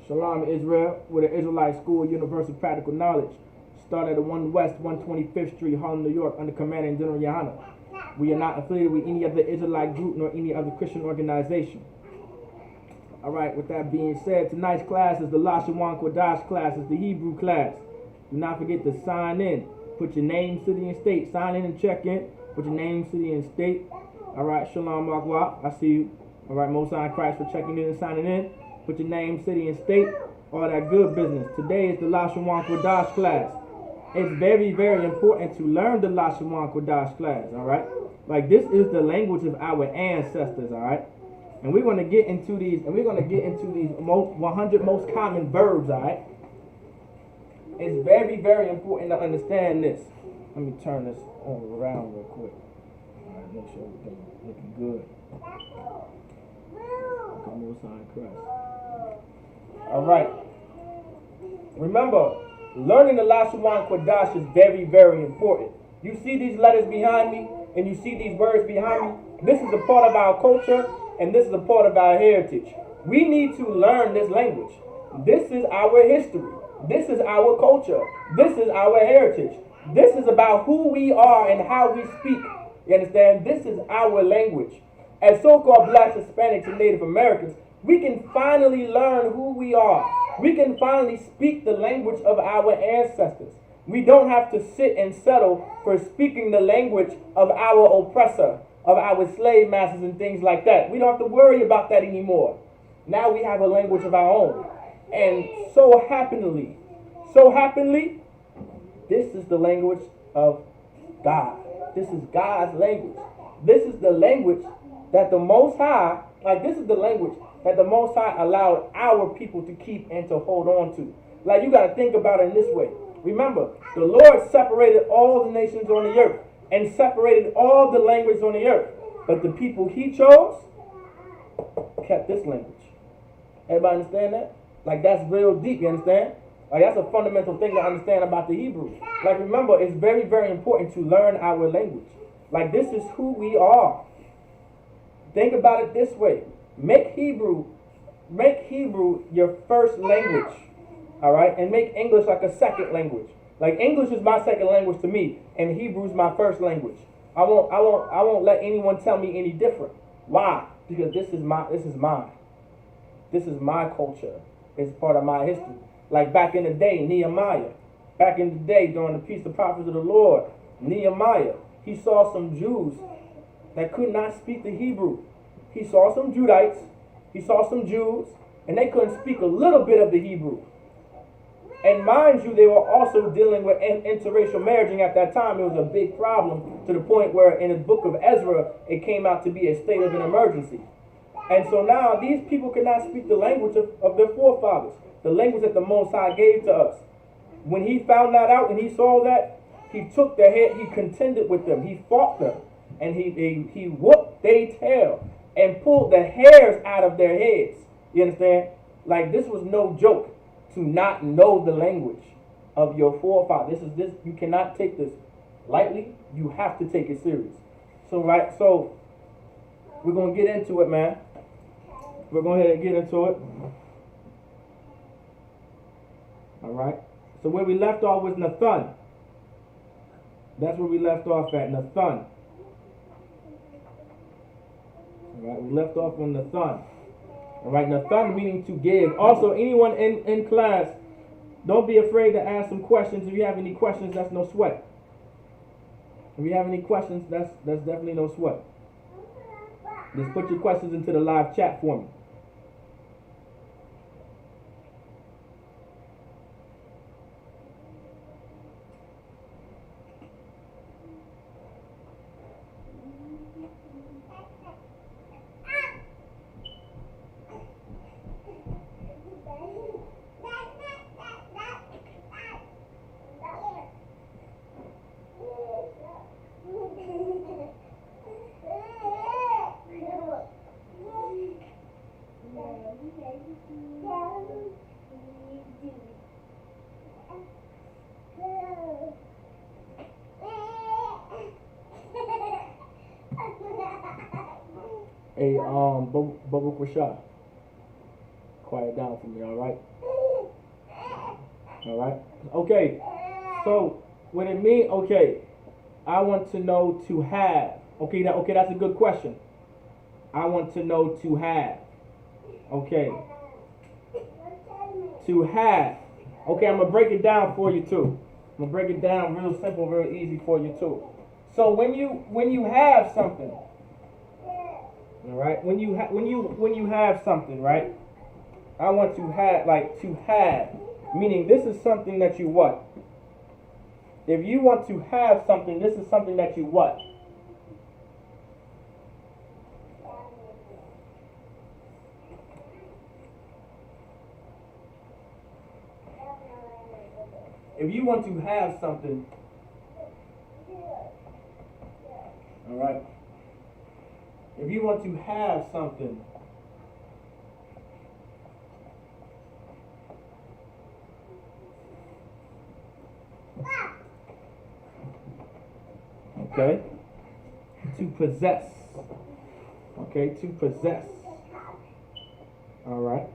Shalom, Israel, with an Israelite School of Universal Practical Knowledge. Started at 1 West 125th Street, Harlem, New York, under commanding General Yohana. We are not affiliated with any other Israelite group nor any other Christian organization. All right, with that being said, tonight's class is the Lashawan Qadash class. It's the Hebrew class. Do not forget to sign in. Put your name, city, and state. Sign in and check in. Put your name, city, and state. All right, Shalom, Akwa. I see you. All right, Most High Christ for checking in and signing in. Put your name, city, and state. All that good business. Today is the Lashawan Qadash class. It's very, very important to learn the Lashawan Qadash class. All right, like this is the language of our ancestors. All right. And we're going to get into these, 100 most common verbs, all right? It's very, very important to understand this. Let me turn this on around real quick. All right, make sure everything's looking good. Okay, Most High Christ. All right. Remember, learning the Lashawan Qadash is very, very important. You see these letters behind me, and you see these words behind me. This is a part of our culture. And this is a part of our heritage. We need to learn this language. This is our history. This is our culture. This is our heritage. This is about who we are and how we speak. You understand? This is our language. As so-called blacks, Hispanics, and Native Americans, we can finally learn who we are. We can finally speak the language of our ancestors. We don't have to sit and settle for speaking the language of our oppressor, of our slave masters and things like that. We don't have to worry about that anymore. Now we have a language of our own. And so happily, this is the language of God. This is God's language. This is the language that the Most High, allowed our people to keep and to hold on to. Like, you got to think about it in this way. Remember, the Lord separated all the nations on the earth and separated all the languages on the earth. But the people he chose kept this language. Everybody understand that? Like, that's real deep, you understand? Like, that's a fundamental thing to understand about the Hebrew. Like, remember, it's very, very important to learn our language. Like, this is who we are. Think about it this way. Make Hebrew your first language. All right? And make English like a second language. Like, English is my second language to me, and Hebrew is my first language. I won't let anyone tell me any different. Why? Because this is mine. This is my culture. It's part of my history. Like back in the day, Nehemiah. Back in the day, during the Peace of Prophets of the Lord, Nehemiah, he saw some Jews that could not speak the Hebrew. He saw some Judites. He saw some Jews, and they couldn't speak a little bit of the Hebrew. And mind you, they were also dealing with interracial marriaging at that time. It was a big problem to the point where in the book of Ezra, it came out to be a state of an emergency. And so now these people could not speak the language of their forefathers, the language that the Most High gave to us. When he found that out and he saw that, he took their head, he contended with them, he fought them, and he whooped their tail and pulled the hairs out of their heads. You understand? Like, this was no joke. To not know the language of your forefather. This you cannot take this lightly. You have to take it serious. So we're gonna get into it, man. We're going to get into it. All right. So where we left off was Nathan. That's where we left off at, Nathan. All right, we left off on Nathan. All right, Nathan meaning to give. Also, anyone in class, don't be afraid to ask some questions. If you have any questions, that's no sweat. If you have any questions, that's definitely no sweat. Just put your questions into the live chat for me. Hey, Bubba Rashad. that down for me, all right? All right? Okay, so what it mean, okay, I want to know to have. Okay, that's a good question. I want to know to have. Okay. To have. Okay, I'm going to break it down for you too. I'm going to break it down real simple, real easy for you too. So when you have something, all right? When you have something, right? I want to have, like, to have, meaning this is something that you what? If you want to have something, this is something that you what? If you want to have something, all right? If you want to have something, okay? To possess. Okay, to possess. All right?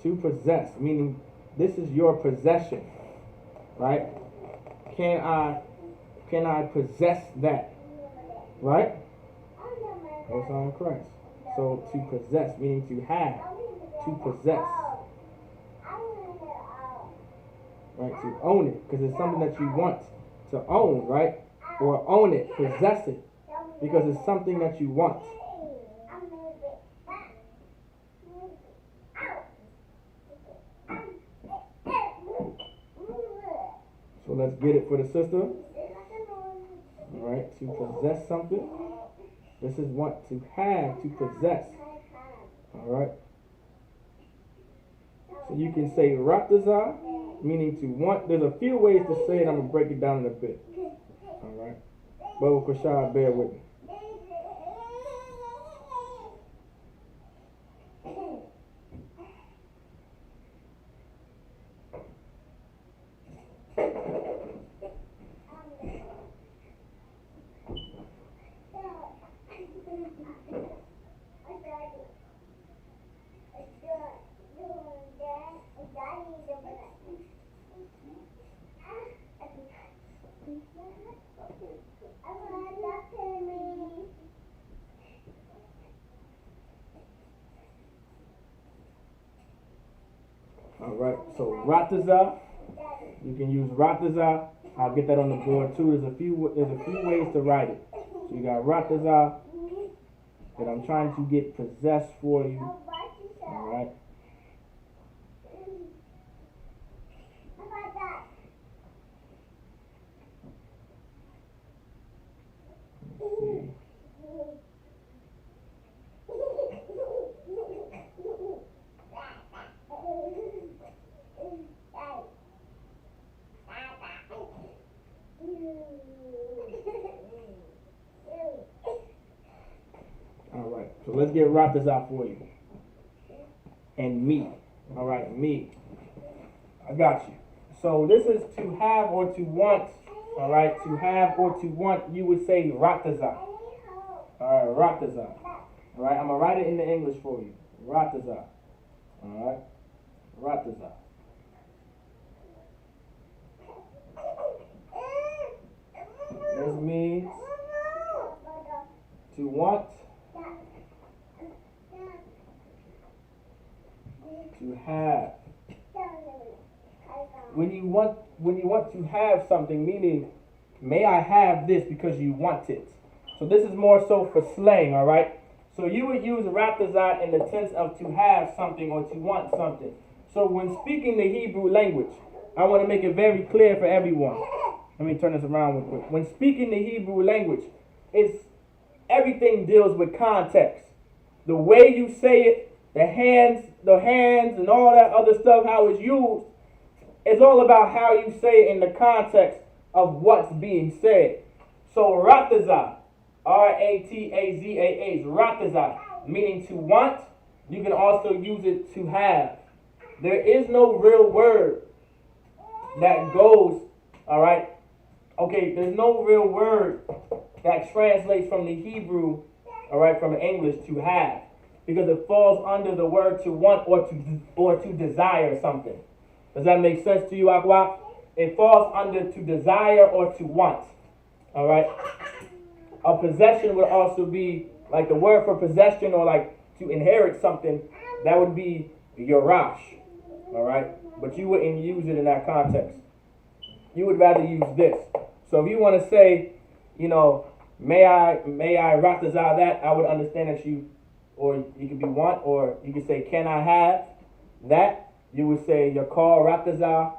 To possess, meaning this is your possession. Right? Can I possess that? Right? That's on Christ. So to possess, meaning to have, to possess. Right? To own it, because it's something that you want to own, right? Or own it, possess it, because it's something that you want. So let's get it for the sister. All right, to possess something. This is what to have, to possess. All right. So you can say ratazah, meaning to want. There's a few ways to say it. I'm gonna break it down in a bit. All right. But Kashad, bear with me. All right, so ratazah, you can use ratazah. I'll get that on the board too. There's a few ways to write it. So you got ratazah that I'm trying to get possessed for you. All right. Alright, so let's get ratazah for you. And me. Alright, me. I got you. So this is to have or to want. Alright, to have or to want, you would say ratazah. Alright, ratazah. Alright, I'm going to write it in the English for you. Ratazah. Alright, ratazah. This means to want, to have. When you want to have something, meaning, may I have this because you want it. So this is more so for slang, all right? So you would use ratazah in the sense of to have something or to want something. So when speaking the Hebrew language, I want to make it very clear for everyone. Let me turn this around real quick. When speaking the Hebrew language, everything deals with context. The way you say it, the hands and all that other stuff, how it's used, it's all about how you say it in the context of what's being said. So ratazah, R-A-T-A-Z-A-H, ratazah, meaning to want. You can also use it to have. There is no real word that goes, all right? Okay, there's no real word that translates from the Hebrew, all right, from English to have. because it falls under the word to want or to desire something. Does that make sense to you, Aqua? It falls under to desire or to want. All right. A possession would also be like the word for possession or like to inherit something. That would be yorash. All right. But you wouldn't use it in that context. You would rather use this. So if you want to say, you know, may I ratazah that, I would understand that you, or you could be want, or you could say, can I have that? You would say, your call ratazah,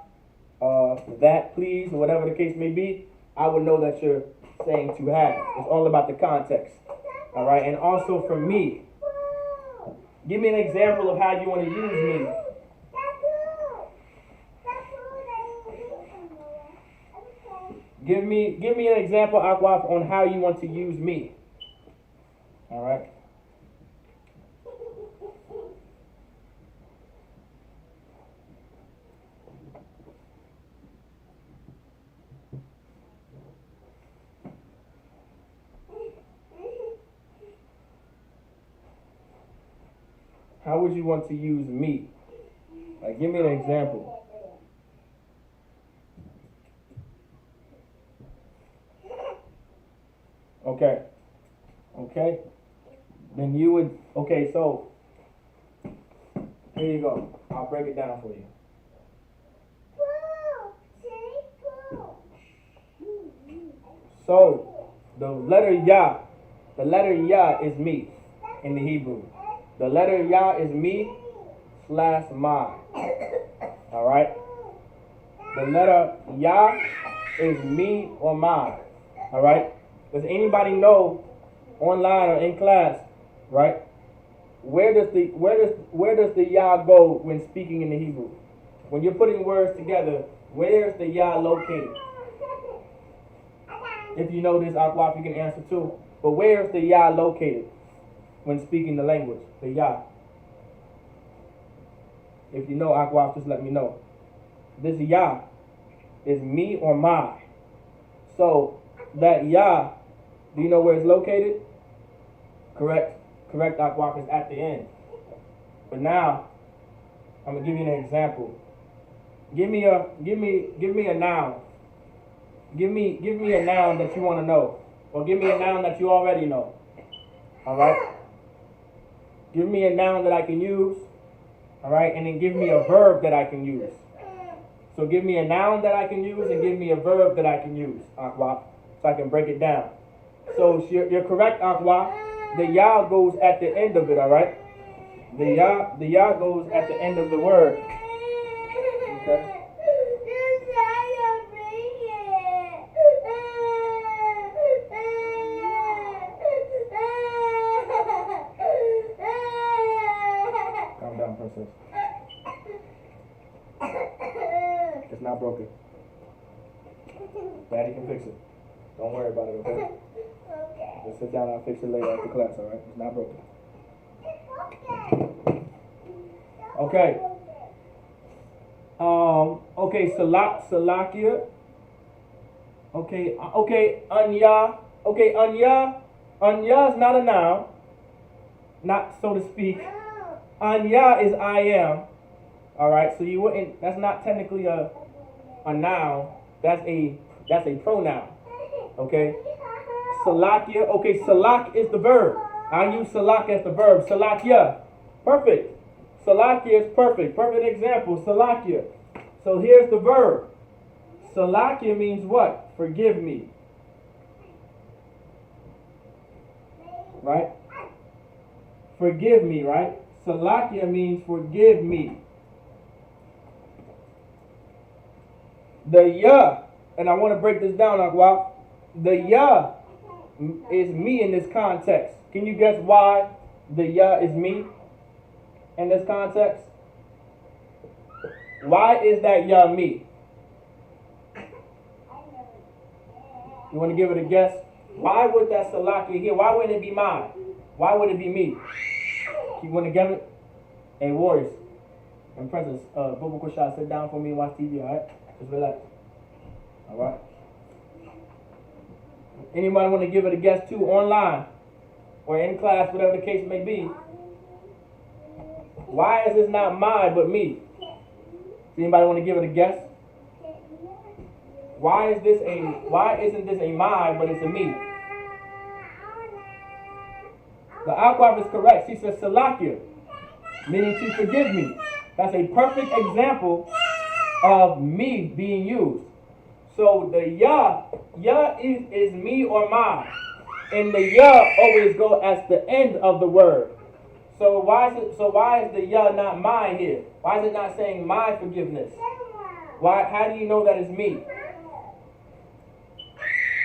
that please, or whatever the case may be. I would know that you're saying to have. It's all about the context. All right. And also for me, give me an example of how you want to use me. Give me an example, Aqua, on how you want to use me. All right. How would you want to use me? Like, give me an example. Okay. Okay. Then you would, okay, so here you go. I'll break it down for you. So the letter Yah is me in the Hebrew. The letter Yah is me / my. All right. The letter Yah is me or my. All right. Does anybody know online or in class, right? Where does the Yah go when speaking in the Hebrew? When you're putting words together, where is the Yah located? If you know this, Aqua, you can answer too. But where is the Yah located when speaking the language? The Yah. If you know, Aqua, just let me know. This Yah is me or my. So that Yah, do you know where it's located? Correct. Correct, Aqua, is at the end. But now, I'm gonna give you an example. Give me a noun. Give me a noun that you want to know, or give me a noun that you already know. All right. Give me a noun that I can use. All right, and then give me a verb that I can use. So give me a noun that I can use, and give me a verb that I can use, Aqua, so I can break it down. So you're correct, Aqua. The Yah goes at the end of it. All right. The Yah goes at the end of the word. Okay. Calm down, princess. It's not broken. Daddy can fix it. Don't worry about it, okay? Just sit down and I'll fix it later after class, alright? It's not broken. Okay. Okay, Salakia. Okay, Anya. Okay, Anya is not a noun. Not so to speak. Anya is I am. Alright, so you wouldn't, that's not technically a noun. That's a pronoun. Okay? Salakia. Okay, salak is the verb. I use salak as the verb. Salakia. Perfect. Salakia is perfect. Perfect example. Salakia. So here's the verb. Salakia means what? Forgive me. Right? Forgive me, right? Salakia means forgive me. The Yah, and I want to break this down, Aqua. The Yah is me in this context. Can you guess why the Yah is me in this context? Why is that Yah me? You want to give it a guess? Why would that Salakia here? Why wouldn't it be mine? Why would it be me? You want to give it? Hey, Warriors and Princess, Bobo Kusha, sit down for me and watch TV, alright? Just relax. Alright? Anybody want to give it a guess too online? Or in class, whatever the case may be? Why is this not my but me? Does anybody want to give it a guess? Why isn't this a my but it's a me? The Aquaf is correct. She says Salakia, meaning to forgive me. That's a perfect example of me being used. So the ya is me or my. And the ya always go as the end of the word. So why is the ya not my here? Why is it not saying my forgiveness? How do you know that it's me?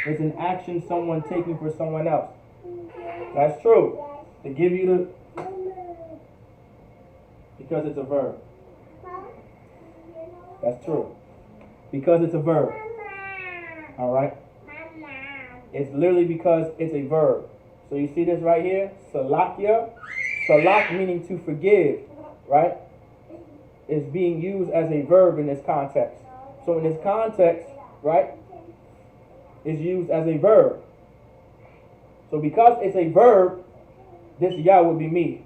It's an action someone taking for someone else. That's true. To give you because it's a verb. That's true. Because it's a verb. Alright? It's literally because it's a verb. So you see this right here? Salakia. Salak meaning to forgive. Right? Is being used as a verb in this context. So in this context, right? Is used as a verb. So because it's a verb, this ya will be me.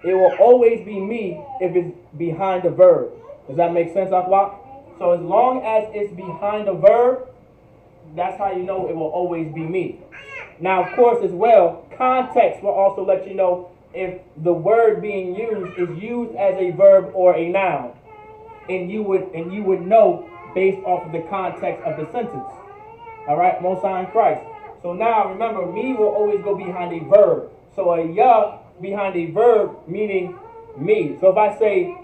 It will always be me if it's behind a verb. Does that make sense, Akwak? So as long as it's behind a verb, that's how you know it will always be me. Now, of course, as well, context will also let you know if the word being used is used as a verb or a noun. And you would know based off of the context of the sentence. All right, Most High in Christ. So now, remember, me will always go behind a verb. So a ya behind a verb meaning me. So if I say,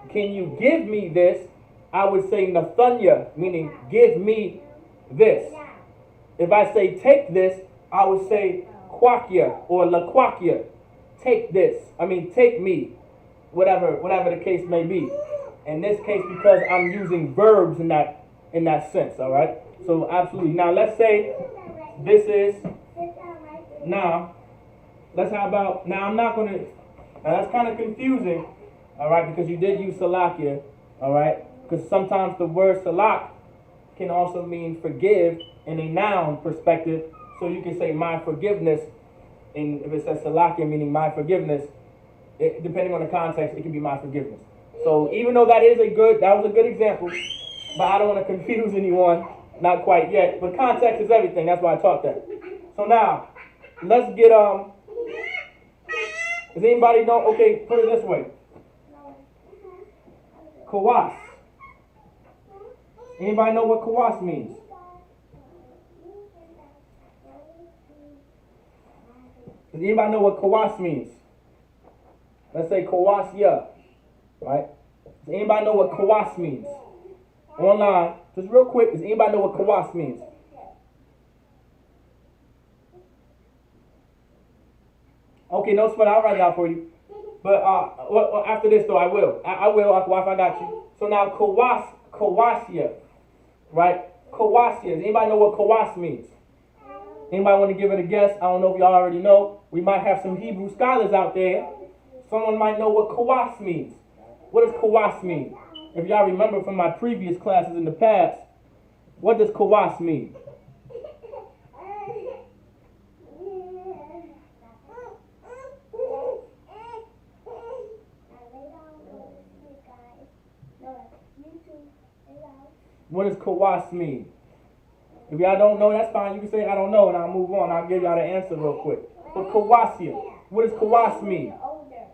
can you give me this? I would say nathanya, meaning give me this. If I say take this, I would say quakia or laquakia. Take this. Take me. Whatever the case may be. In this case, because I'm using verbs in that sense, all right? So absolutely. Now let's say this is now. I'm not going to. Now that's kind of confusing, all right? Because you did use salakia, all right? Because sometimes the word salak can also mean forgive in a noun perspective. So you can say my forgiveness, and if it says salakia meaning my forgiveness, depending on the context, it can be my forgiveness. So even though that was a good example, but I don't want to confuse anyone, not quite yet. But context is everything. That's why I taught that. So now, let's get does anybody know? Okay, put it this way. Kawas. Anybody know what kawas means? Does anybody know what kawas means? Let's say kawasya, right? Does anybody know what kawas means? Online, just real quick, does anybody know what kawas means? Okay, no sweat, I'll write it out for you. But after this, though, I will. I will, Akwaf, I got you. So now, kawasya, right? Kawasya. Does anybody know what kawas means? Anybody want to give it a guess? I don't know if y'all already know. We might have some Hebrew scholars out there. Someone might know what kawas means. What does kawas mean? If y'all remember from my previous classes in the past, what does kawas mean? What does kawas mean? If y'all don't know, that's fine. You can say, I don't know, and I'll move on. I'll give y'all the answer real quick. But kawasia, what does kawas mean?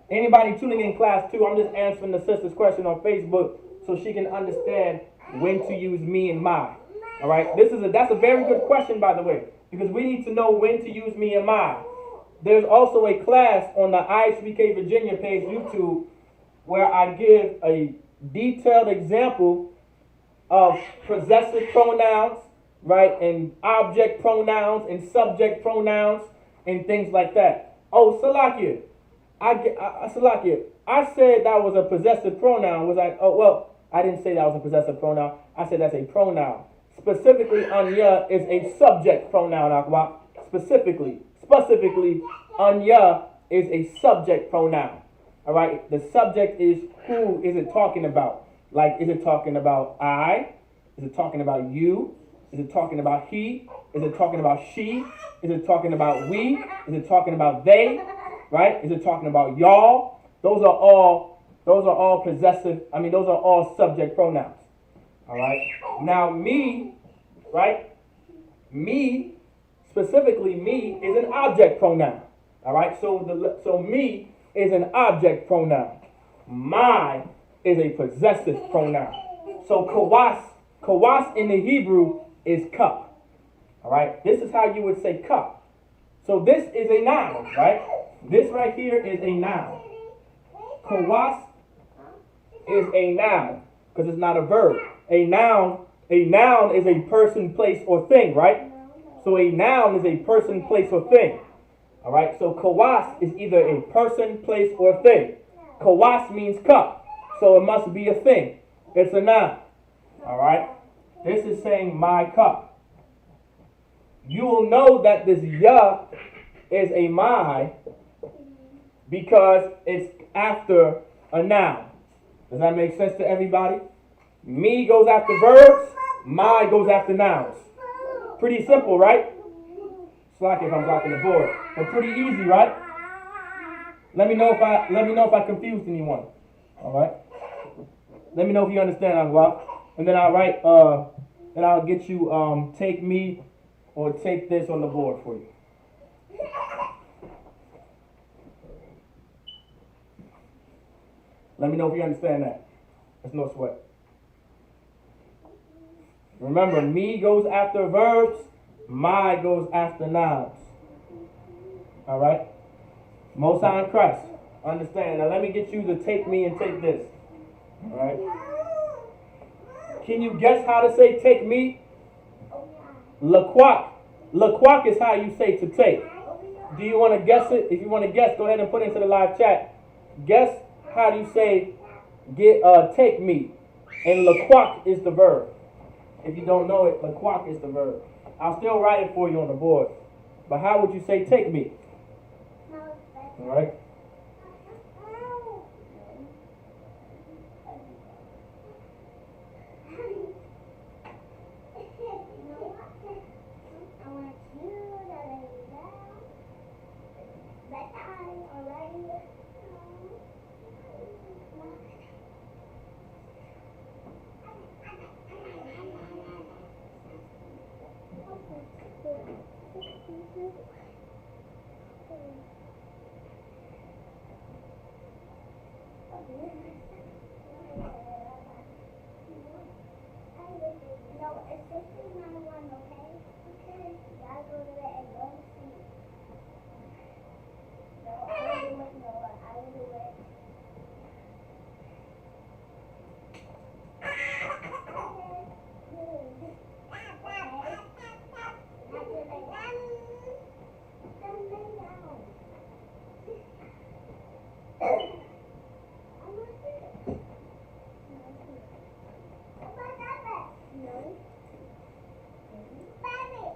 Anybody tuning in class 2, I'm just answering the sister's question on Facebook so she can understand when to use me and my. All right? That's a very good question, by the way, because we need to know when to use me and my. There's also a class on the Isupk Virginia page, YouTube, where I give a detailed example of possessive pronouns, right, and object pronouns and subject pronouns and things like that. Oh, Salakia, I said that was a possessive pronoun. Was I? Oh, well, I didn't say that was a possessive pronoun. I said that's a pronoun. Specifically, anya is a subject pronoun, Akwa. Specifically, anya is a subject pronoun. All right, the subject is who is it talking about? Like, is it talking about I? Is it talking about you? Is it talking about he? Is it talking about she? Is it talking about we? Is it talking about they? Right? Is it talking about y'all? those are all possessive. I mean, those are all subject pronouns. All right. Now, me, right? Me, specifically, me is an object pronoun. All right. So me is an object pronoun. My is a possessive pronoun. So kawas in the Hebrew is cup. All right. This is how you would say cup. So this is a noun, right? This right here is a noun. Kawas is a noun because it's not a verb. A noun is a person, place, or thing, right? So a noun is a person, place, or thing. All right. So kawas is either a person, place, or thing. Kawas means cup, so it must be a thing. It's a noun. All right. This is saying my cup. You will know that this ya is a my because it's after a noun. Does that make sense to everybody? Me goes after verbs, my goes after nouns. Pretty simple, right? Slack if I'm blocking the board, but pretty easy, right? Let me know if I confused anyone. All right. Let me know if you understand, Angwa, and then I'll write. Then I'll get you take me or take this on the board for you. Let me know if you understand that. There's no sweat. Remember, me goes after verbs, my goes after nouns. All right? Most High in Christ. Understand. Now let me get you to take me and take this. All right? Can you guess how to say take me? Laquak. Laquak is how you say to take. Do you want to guess it? If you want to guess, go ahead and put it into the live chat. Guess how do you say take me? And laquak is the verb. If you don't know it, laquak is the verb. I'll still write it for you on the board. But how would you say take me? All right.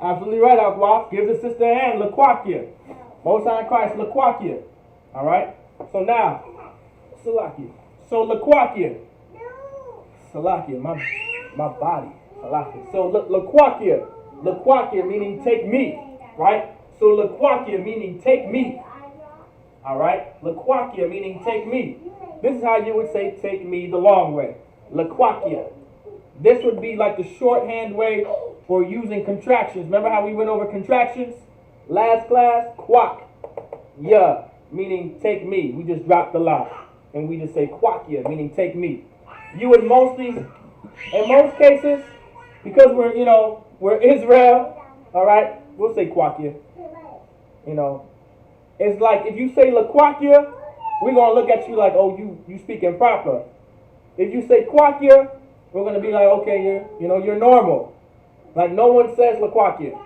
Absolutely right, Aqua. Give the sister a hand. Laquakia. Most High in Christ, Laquakia. All right? So now, Salakia. So Laquakia. Salakia, my body. Salakia. So Laquakia. Laquakia meaning take me. Right? So Laquakia meaning take me. All right? Laquakia meaning take me. This is how you would say take me the long way. Laquakia. This would be like the shorthand way for using contractions. Remember how we went over contractions? Last class, quack. Yeah, meaning take me. We just dropped the line. And we just say quakia, meaning take me. You would mostly, in most cases, because we're Israel, all right, we'll say quakia. It's like if you say laquakia, we're going to look at you like, oh, you speak improper. If you say quakia, we're going to be like, okay, you're normal. Like no one says laquakia.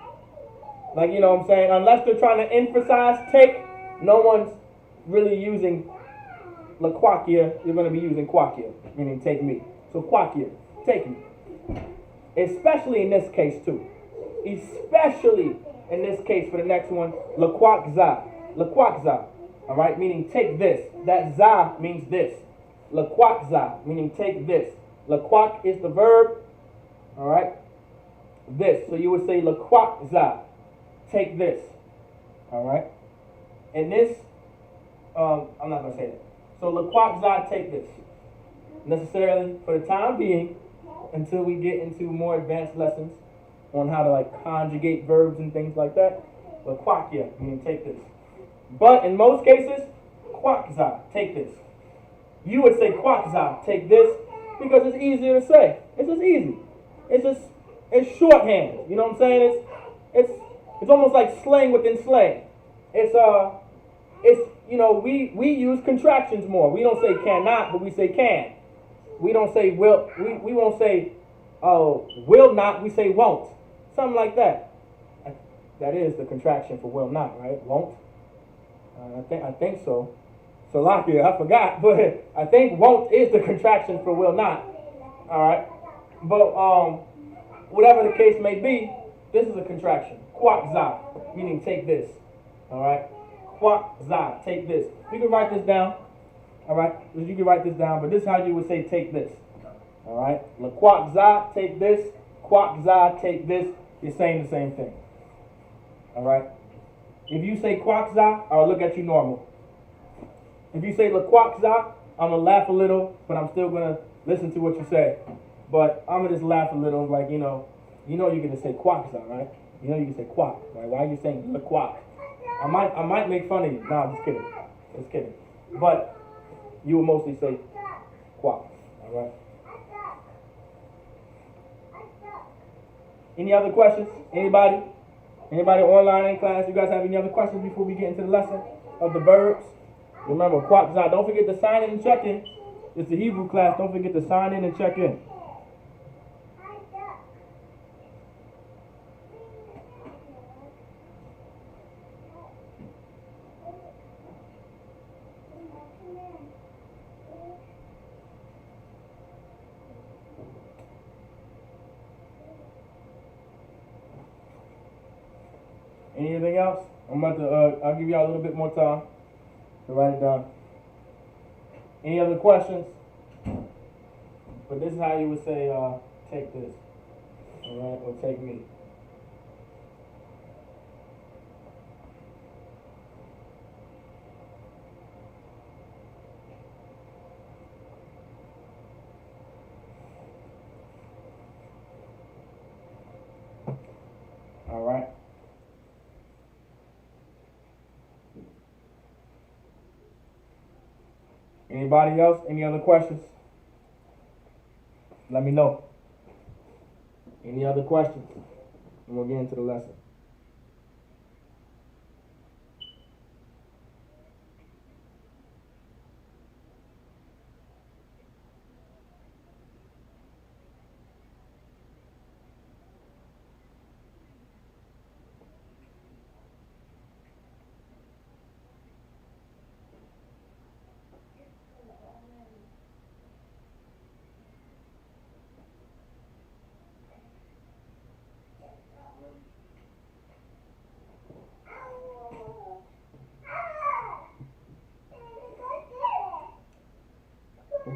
Like, you know what I'm saying? Unless they're trying to emphasize take, no one's really using laquakia. You're going to be using quakia, meaning take me. So quakia, take me. Especially in this case too. Especially in this case for the next one, laquakza. Laquakza. All right, meaning take this. That za means this. Laquakza, meaning take this. Laquak is the verb. All right. This. So you would say laquakza. Take this. All right. And this, I'm not going to say that. So Laquaxai, take this. Necessarily for the time being, until we get into more advanced lessons on how to like conjugate verbs and things like that. Laquakia, meaning take this. But in most cases, Quaxai, take this. You would say Quaxai, take this, because it's easier to say. It's just easy. It's shorthand. You know what I'm saying? It's almost like slang within slang. It's we use contractions more. We don't say cannot, but we say can. We don't say will. We won't say will not. We say won't. Something like that. That is the contraction for will not, right? Won't. I think so. Salakia, I forgot, but I think won't is the contraction for will not. All right. But whatever the case may be, this is a contraction. Quaxai, meaning take this. All right. Quaxai, take this. You can write this down. All right. You can write this down, but this is how you would say take this. All right. Quaxai, take this. Quaxai, take this. You're saying the same thing. All right. If you say Quaxai, I'll look at you normal. If you say Laquaxai, I'm gonna laugh a little, but I'm still gonna listen to what you say. But I'm gonna just laugh a little, like you're gonna say Quaxai, right? You know you can say quack, right? Why are you saying Laquax? I might make fun of you. No, I'm just kidding. Just kidding. But you will mostly say quack. All right. Any other questions? Anybody? Anybody online in class? You guys have any other questions before we get into the lesson of the verbs? Remember, Quaxai, don't forget to sign in and check in. It's a Hebrew class. Don't forget to sign in and check in. Anything else? I'm about to, I'll give y'all a little bit more time to write it down. Any other questions? But this is how you would say, take this. All right, or take me. All right. Anybody else? Any other questions? Let me know. Any other questions? And we'll get into the lesson.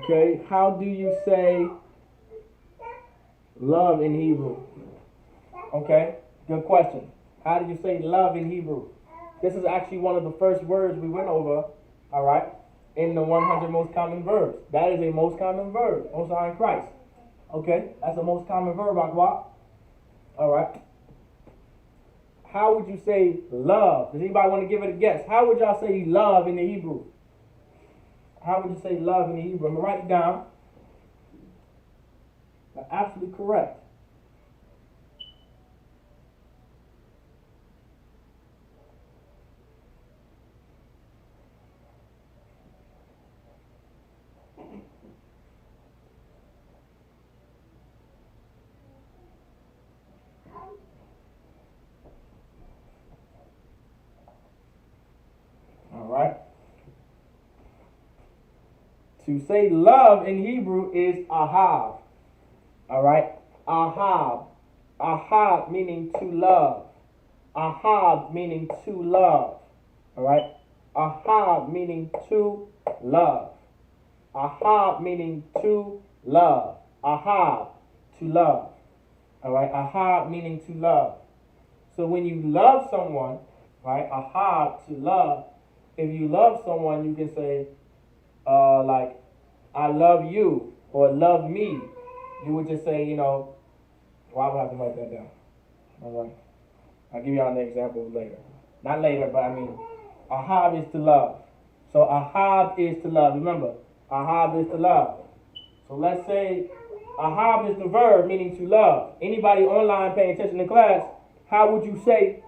Okay, how do you say love in Hebrew? Okay, good question. How do you say love in Hebrew? This is actually one of the first words we went over, all right, in the 100 most common verbs. That is a most common verb, Osai in Christ. Okay, that's the most common verb, Aqua. All right. How would you say love? Does anybody want to give it a guess? How would y'all say love in the Hebrew? How would you say love in the Hebrew? I'm going to write it down. That's absolutely correct. All right. To say love in Hebrew is ahav. All right? Ahav. Ahav meaning to love. Ahav meaning to love. All right? Ahav meaning to love. Ahav meaning to love. Ahav, to love. All right? Ahav meaning to love. So when you love someone, right? Ahav, to love. If you love someone, you can say like I love you or love me, you would just say, well, I would have to write that down. All right. I'll give y'all an example later. Not later, but I mean, ahab is to love. So ahab is to love. Remember, ahab is to love. So let's say ahab is the verb meaning to love. Anybody online paying attention in class, how would you say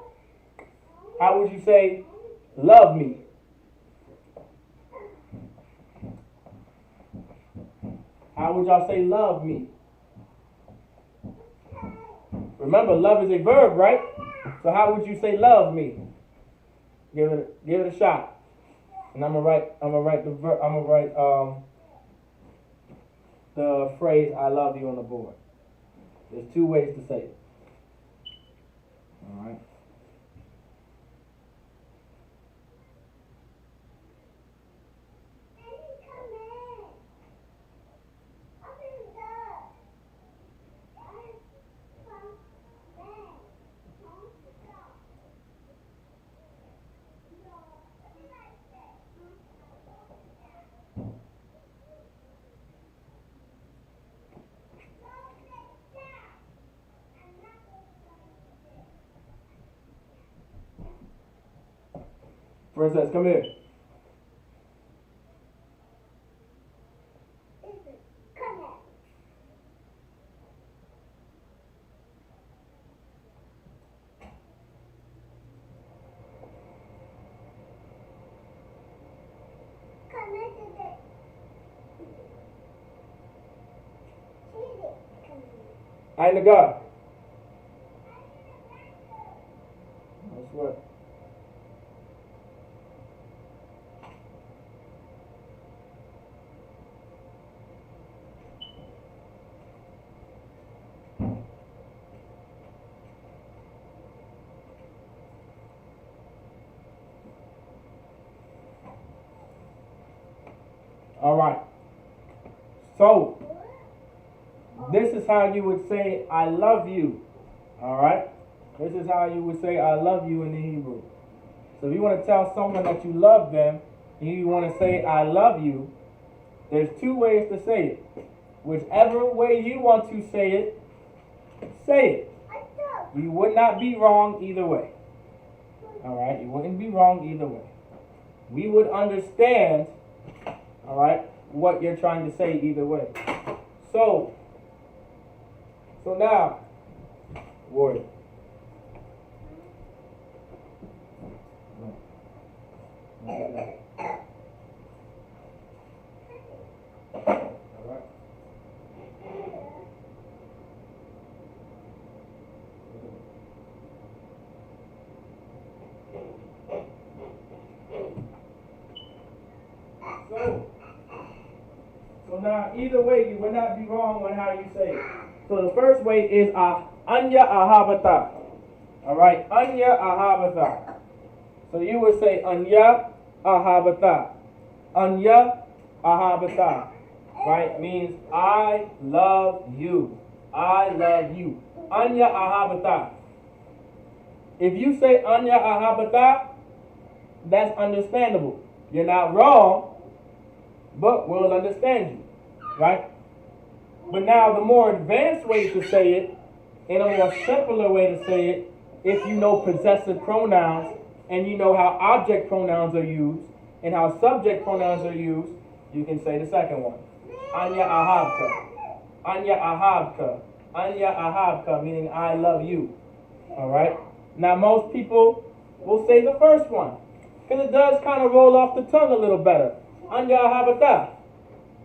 love me? How would y'all say love me? Remember, love is a verb, right? So how would you say love me? Give it a shot. And I'm gonna write the phrase I love you on the board. There's two ways to say it. All right. Princess, come here. I the God. That's what. All right. So, this is how you would say, I love you. All right? This is how you would say, I love you in the Hebrew. So, if you want to tell someone that you love them, and you want to say, I love you, there's two ways to say it. Whichever way you want to say it, say it. You would not be wrong either way. All right? You wouldn't be wrong either way. We would understand, all right, what you're trying to say either way. So now, Warrior. So now, either way, you would not be wrong on how you say it. So the first way is anya ahabata. All right, anya ahabata. So you would say anya ahabata. Anya ahabata. Right? Means I love you. I love you. Anya ahabata. If you say anya ahabata, that's understandable. You're not wrong, but we'll understand you. Right? But now the more advanced way to say it, and a more simpler way to say it, if you know possessive pronouns and you know how object pronouns are used and how subject pronouns are used, you can say the second one. Anya ahabka. Anya ahabka. Anya ahabka, meaning I love you. Alright? Now most people will say the first one, because it does kind of roll off the tongue a little better. Anya ahabata.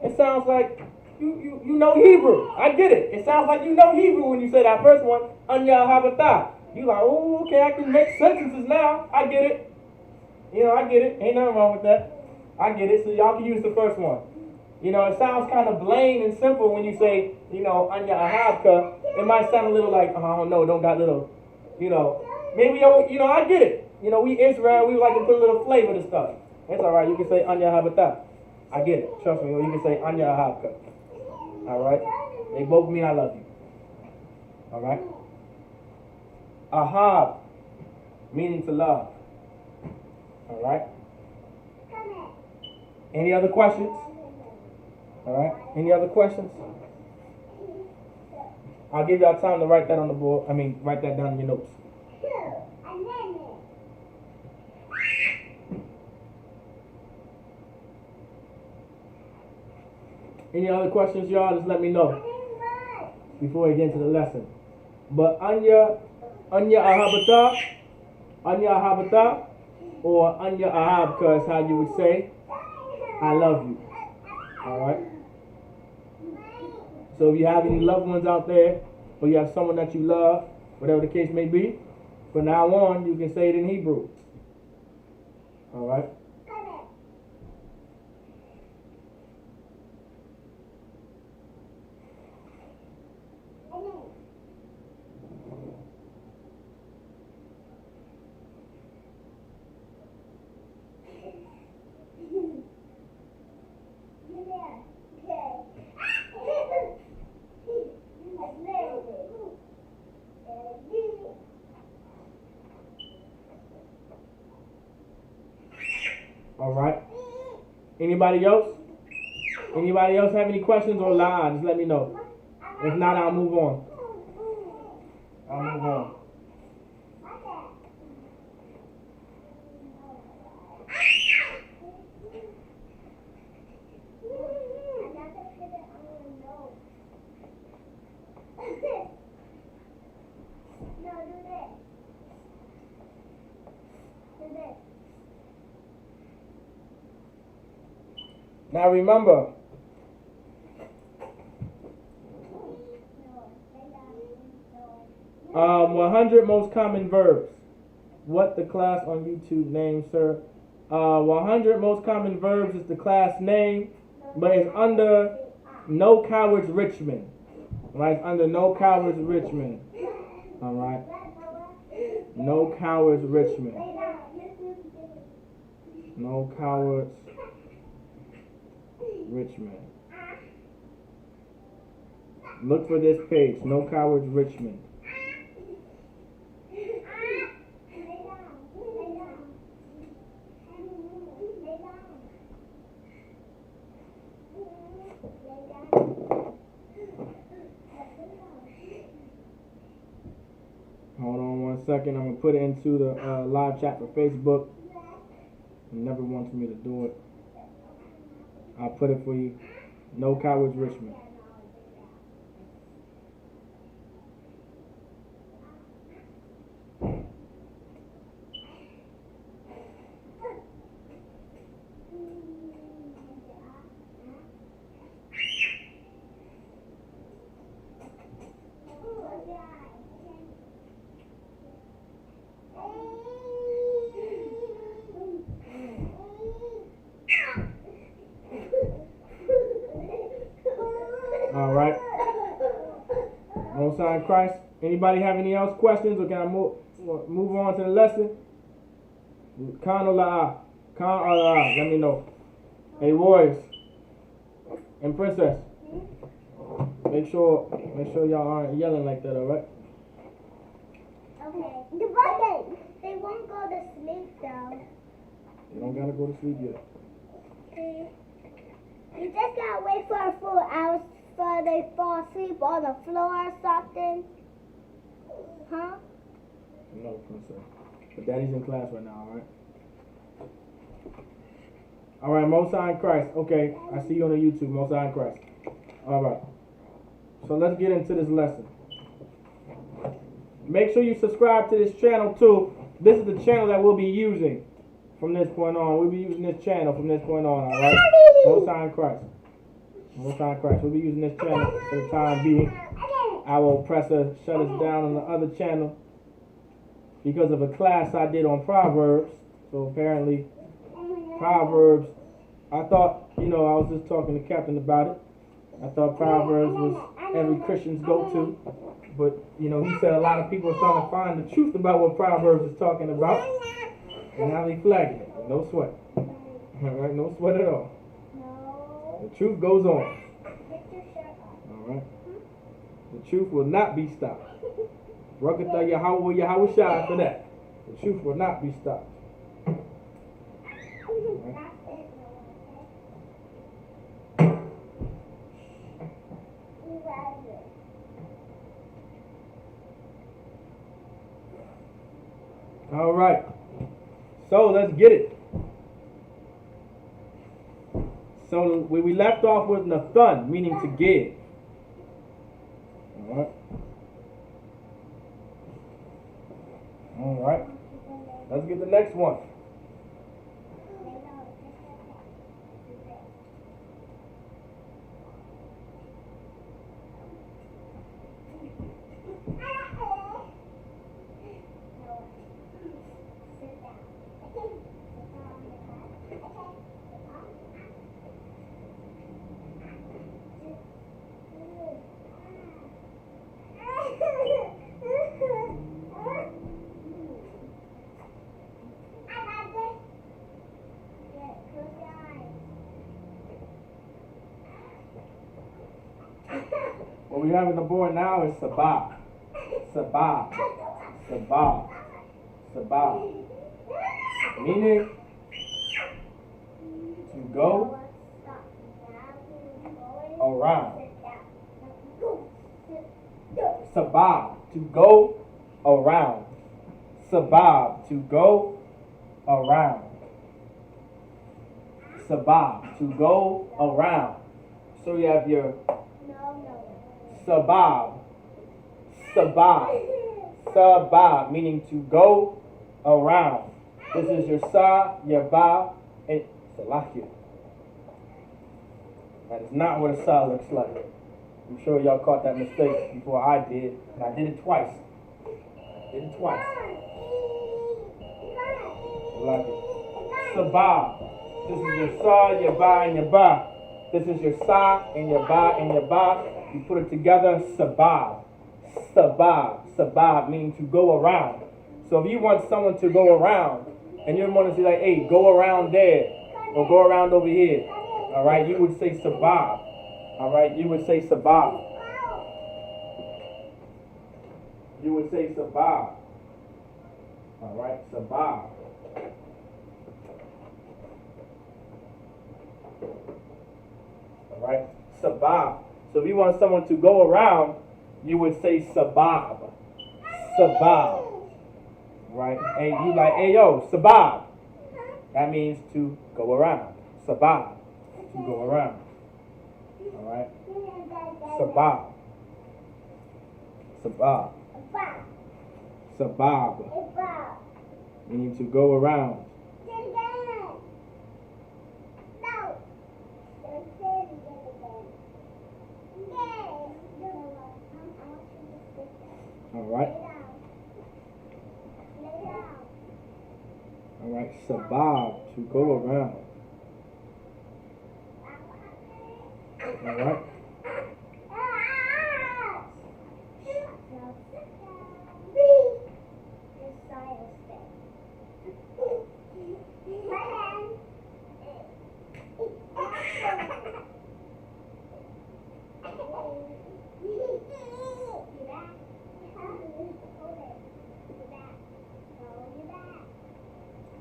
It sounds like you know Hebrew. I get it. It sounds like you know Hebrew when you say that first one. Anya ahabata. You like, oh, okay, I can make sentences now. I get it. I get it. Ain't nothing wrong with that. I get it. So y'all can use the first one. It sounds kind of plain and simple when you say, anya ahabka. It might sound a little like, I don't know, don't got little, maybe, I get it. We Israel, we like to put a little flavor to stuff. It's all right. You can say anya ahabata. I get it. Trust me. You can say anya ahabka. All right. They both mean I love you. All right. Ahab, meaning to love. All right. Any other questions? All right. Any other questions? I'll give y'all time to write that on the board. Write that down in your notes. Any other questions, y'all? Just let me know before we get into the lesson. But anya ahabata, or anya ahabka is how you would say, I love you. All right. So if you have any loved ones out there, or you have someone that you love, whatever the case may be, from now on you can say it in Hebrew. All right. All right. Anybody else? Anybody else have any questions or la? Just let me know. If not, I'll move on. Now remember, 100 most common verbs. What the class on YouTube name, sir? 100 most common verbs is the class name, but it's under No Cowards Richmond. Right? It's under No Cowards Richmond. All right. No Cowards Richmond. No Cowards Richmond. Look for this page. No Cowards Richmond. Hold on 1 second. I'm going to put it into the live chat for Facebook. It never wants me to do it. I'll put it for you. No Cowards Richmond. All right. Most High in Christ. Anybody have any else questions, or can I move on to the lesson? Khan or La'a? Khan or La'a? Let me know. Hey, warriors and princess. Make sure y'all aren't yelling like that. All right. Okay. The bucket. They won't go to sleep though. You don't gotta go to sleep yet. Okay. You just gotta wait for a full hour before they fall asleep on the floor or something. Huh? No, princess. But daddy's in class right now, alright? Alright, Most High in Christ. Okay, I see you on the YouTube, Most High in Christ. Alright. So let's get into this lesson. Make sure you subscribe to this channel too. This is the channel that we'll be using from this point on. We'll be using this channel from this point on, alright? Most High in Christ. Most High in Christ. We'll be using this channel for the time being. Our oppressor shut us down on the other channel because of a class I did on Proverbs. So apparently, Proverbs, I thought, I was just talking to Captain about it. I thought Proverbs was every Christian's go-to. But, he said a lot of people are starting to find the truth about what Proverbs is talking about. And now they flagging it. No sweat. Alright, no sweat at all. The truth goes on. Alright. The truth will not be stopped. Rakata Yahweh Yahweh Shai for that. The truth will not be stopped. Right. All right. So let's get it. So where we left off was Nathan, meaning to give. All right. All right. Let's get the next one. What we have on the board now is sabah. Sabah. Sabah. Sabah. Meaning to go around. Sabah, to go around. Sabah, to go around. Sabah, to go around. So you have your sabah. Sabah. Sabah, meaning to go around. This is your sa, your ba, and salahia. That is not what a sa looks like. I'm sure y'all caught that mistake before I did, and I did it twice. Did it twice. Like it. Sabah. This is your sa, your ba, and your ba. This is your sa and your ba and your ba. You put it together, sabah. Sabah. Sabah meaning to go around. So if you want someone to go around, and you want to say like, hey, go around there, or go around over here, all right, you would say sabah. All right, you would say sabah. You would say sabah. All right, sabah. All right, sabah. So if you want someone to go around, you would say sabab. Sabab. Right? Hey, you like, hey yo, sabab. That means to go around. Sabab. To go around. Alright? Sabab. Sabab. Sabab. Meaning to go around. Alright? Alright, sabab, to go around. Alright?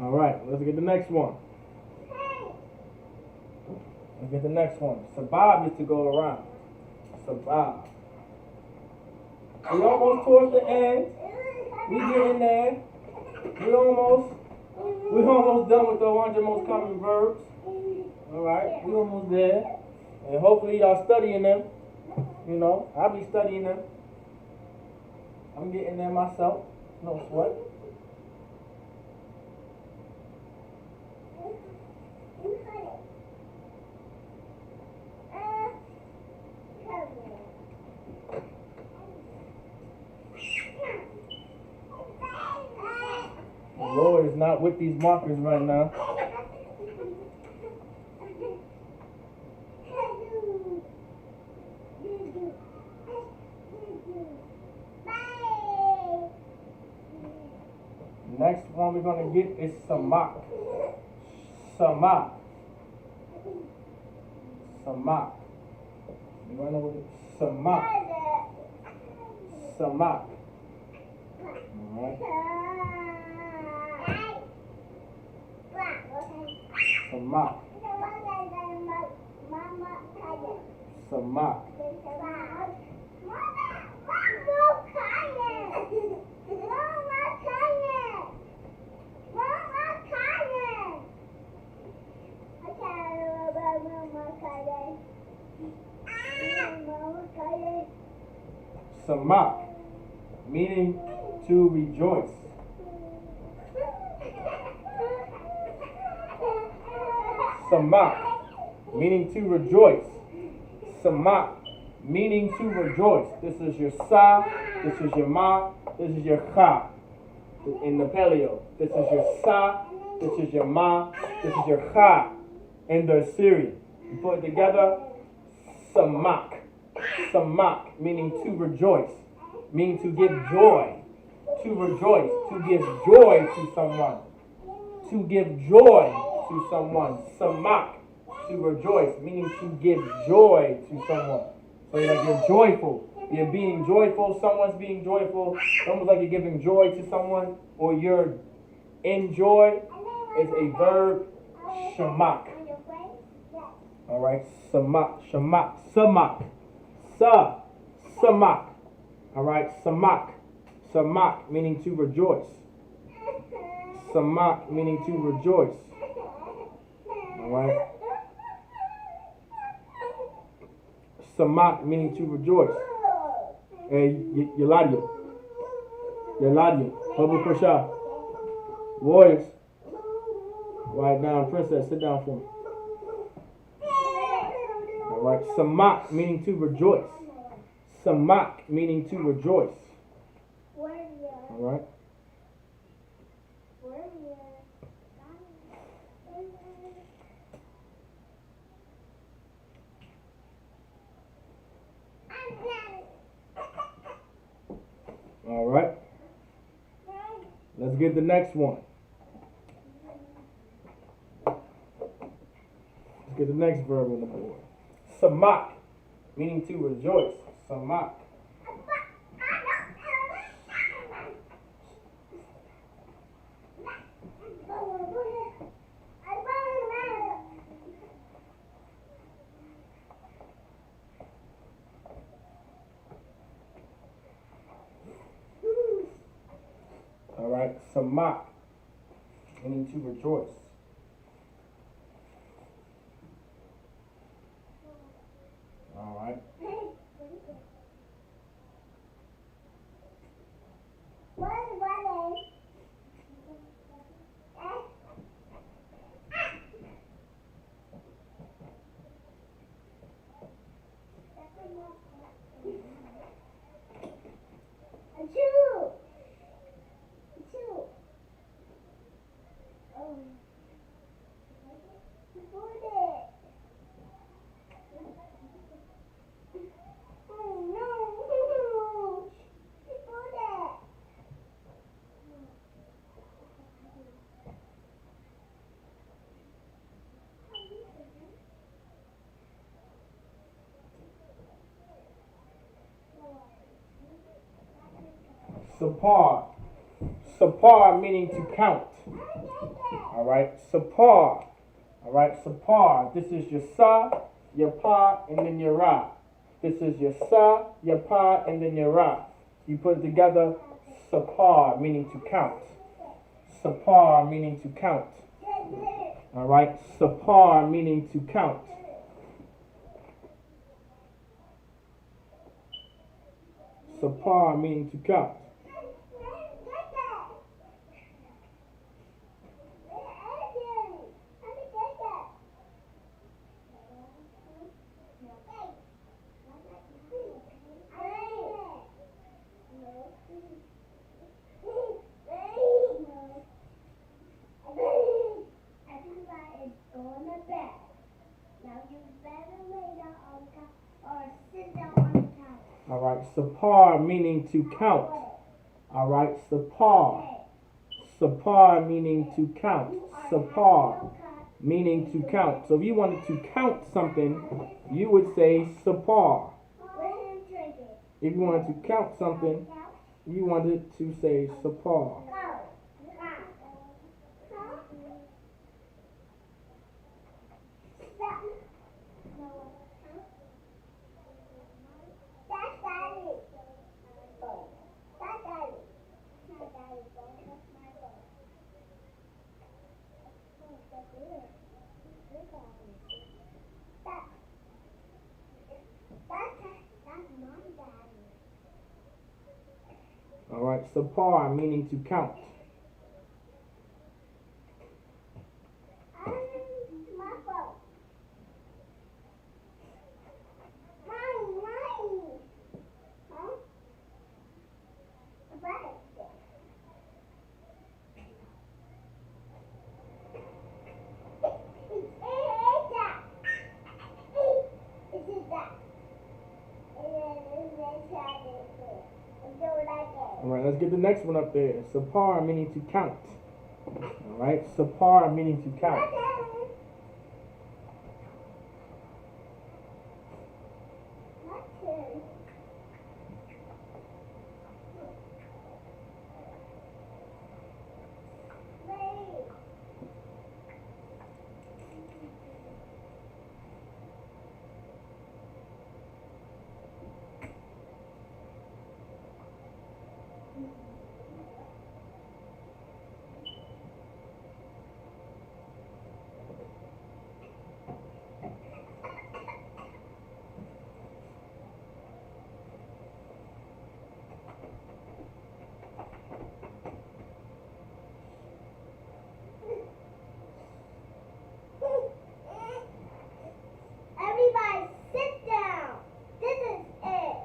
Alright, let's get the next one. Let's get the next one. Sabab is to go around. Sabab. We almost towards the end. We getting there. We almost done with the 100 most common verbs. Alright, we almost there. And hopefully y'all studying them. You know, I'll be studying them. I'm getting there myself. No sweat. The Lord is not with these markers right now. Next one we're going to get is samak. Samak. Samak. You want to know what it is? Samak. Samak. Alright. Samak. Samak. Samak, meaning to rejoice. Samak, meaning to rejoice. Samak, meaning to rejoice. This is your sa, this is your ma, this is your cha in the paleo. This is your sa, this is your ma, this is your cha in the Assyrian. You put it together, samak. Samak, meaning to rejoice, meaning to give joy. To rejoice, to give joy to someone. To give joy to someone. Samak, to rejoice, meaning to give joy to someone. So you're joyful. You're being joyful. Someone's being joyful. It's almost like you're giving joy to someone, or you're in joy. Is a verb, shamak. All right, samak, shamak, samak, samak. All right, samak, samak, meaning to rejoice. Samak, meaning to rejoice. All right. Samak, meaning to rejoice. Hey, Yeladia. Bubba Krasha. Warriors. Right down, princess, sit down for me. All right. Samak, meaning to rejoice. Samak, meaning to rejoice. All right. All right. Let's get the next one. Let's get the next verb on the board. Samak, meaning to rejoice. Samak. All right, samak, meaning to rejoice. All right. Sapar. Sapar meaning to count. All right, sapar. All right, sapar. This is your sa, your pa, and then your ra. This is your sa, your pa, and then your ra. You put it together, sapar meaning to count. Sapar meaning to count. All right, sapar meaning to count. Sapar meaning to count. All right, sapar meaning to count. All right, sapar. Sapar meaning to count. Sapar meaning to count. So if you wanted to count something, you would say sapar. If you wanted to count something, you wanted to say sapar. All right, sapar, meaning to count. All right, let's get the next one up there. Sapar, meaning to count. All right, sapar, meaning to count. Everybody sit down. This is it.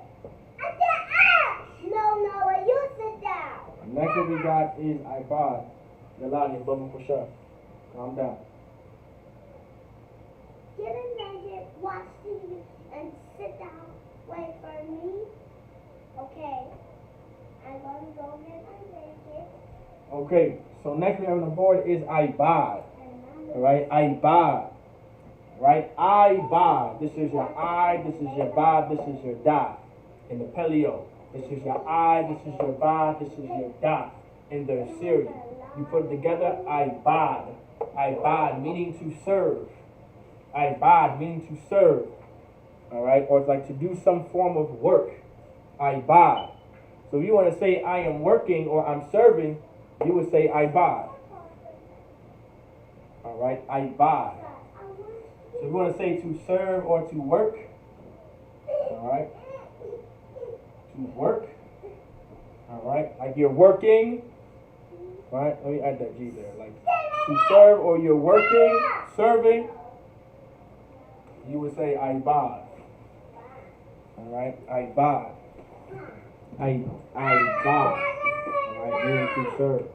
No, you sit down. Next one we got is ibad. Yalani, bubble for sure. Calm down. Get a blanket, watch TV, and sit down. Wait for me. Okay. I'm going to go get my blanket. Okay, so next we have on the board is ibad. All right, ibad. Right, ibad. This is your I, this is your ba, this is your da. In the paleo. This is your I, this is your ba, this is your da. In the Assyrian. You put it together, ibad. Ibad, meaning to serve. Ibad, meaning to serve. All right, or it's like to do some form of work. Ibad. So if you want to say I am working or I'm serving, you would say ibad. All right, ibad. So if you want to say to serve or to work, all right, to work, all right, like you're working, all right, let me add that G there, like to serve or you're working, serving, you would say ibad. All right, ibad. Ibad. All right, meaning to serve.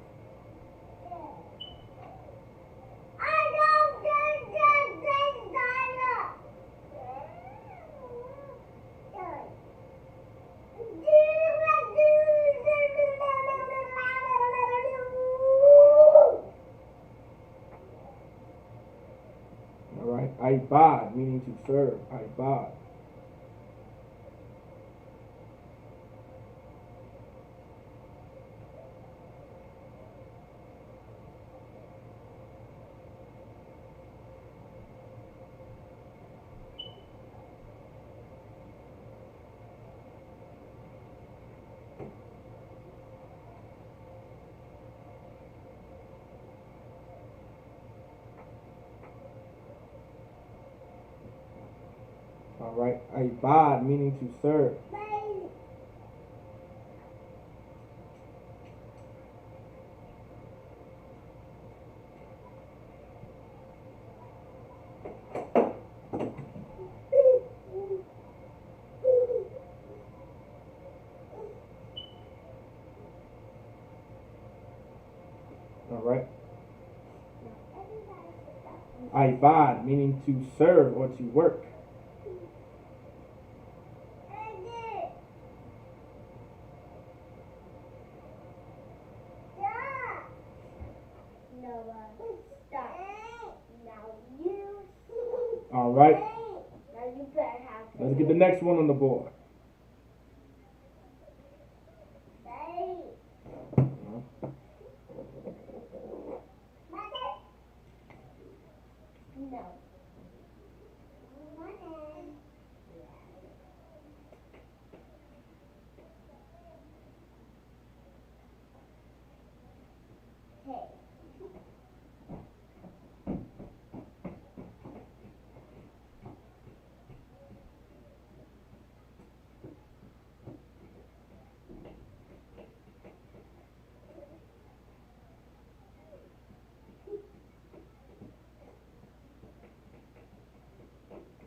All right, ibad, meaning to serve. Ibad. All right, ibad, meaning to serve. All right. Ibad, meaning to serve or to work. Stop. Now you. All right. Now you better have. Let's get the next one on the board. No. Hey.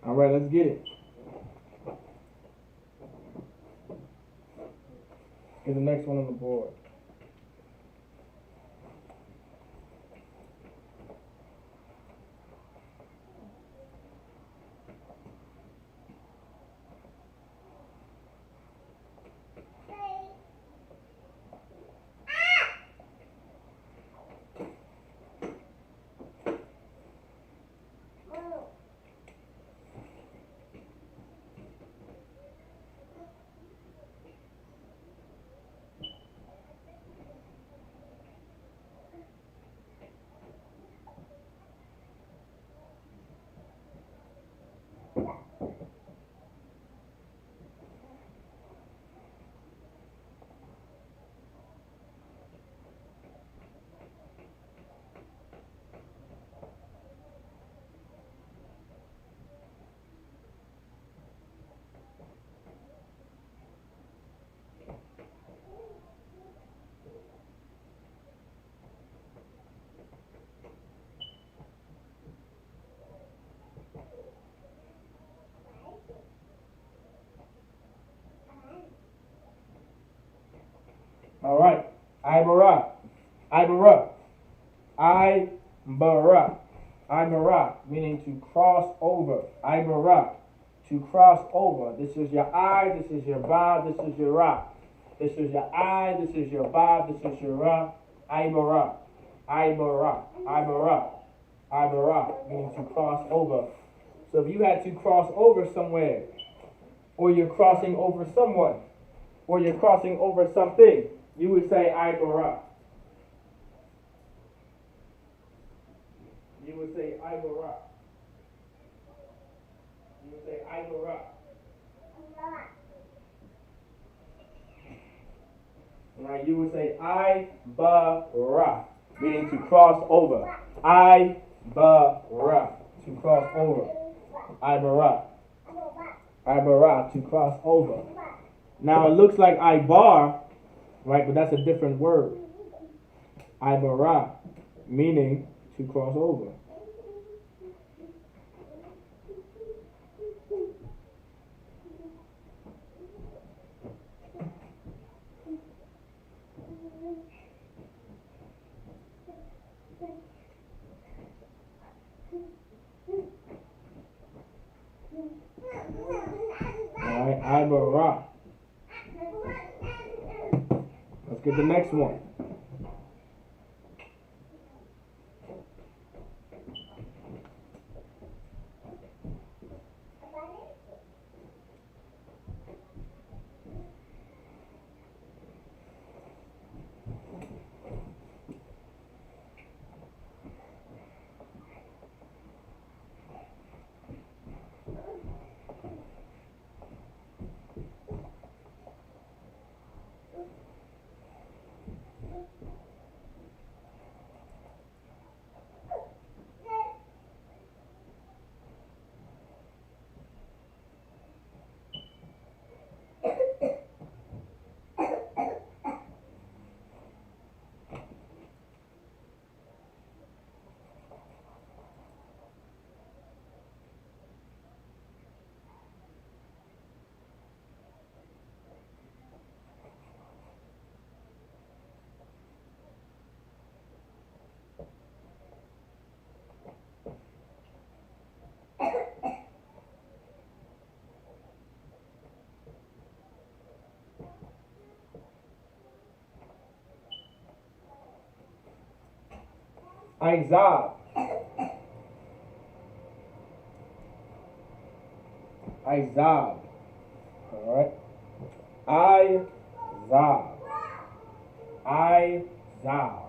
All right, let's get it. Get the next one on the board. All right. Ibara. Ibara. Ibara. Ibara, meaning to cross over. Ibara, to cross over. This is your I, this is your ba, this is your ra. This is your I, this is your ba, this is your ra. Ibara. Ibara. Ibara. Ibara, meaning to cross over. So if you had to cross over somewhere, or you're crossing over someone, or you're crossing over something, you would say Ibara. You would say Ibara. You would say Ibara. Right, you would say Ibara, meaning to cross over. Ibara, to cross over. Ibara. Ibara, to cross over. Now it looks like Ibar, right, but that's a different word. Ibara, meaning to cross over. Alright, Ibara. Let's get the next one. Izab. Izab. Alright. Izab. Izab.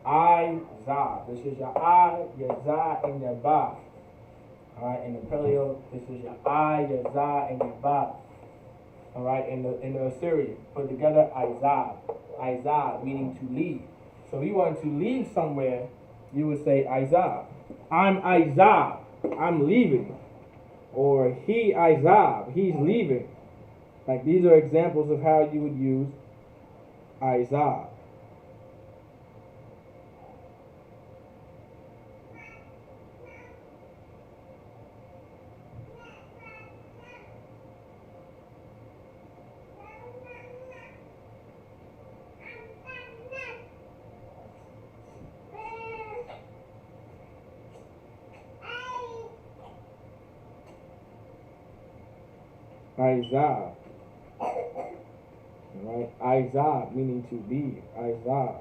Izab. This is your I, your za, and your ba. Alright, in the Paleo, this is your I, your za, and your ba. Alright, in the Assyrian, put together Izab. Izab, meaning to leave. So if you want to leave somewhere, you would say Izab. I'm Izab. I'm leaving. Or he Izab. He's leaving. Like these are examples of how you would use Izab. Isaiah. Right? Isaiah meaning to be. Isaiah.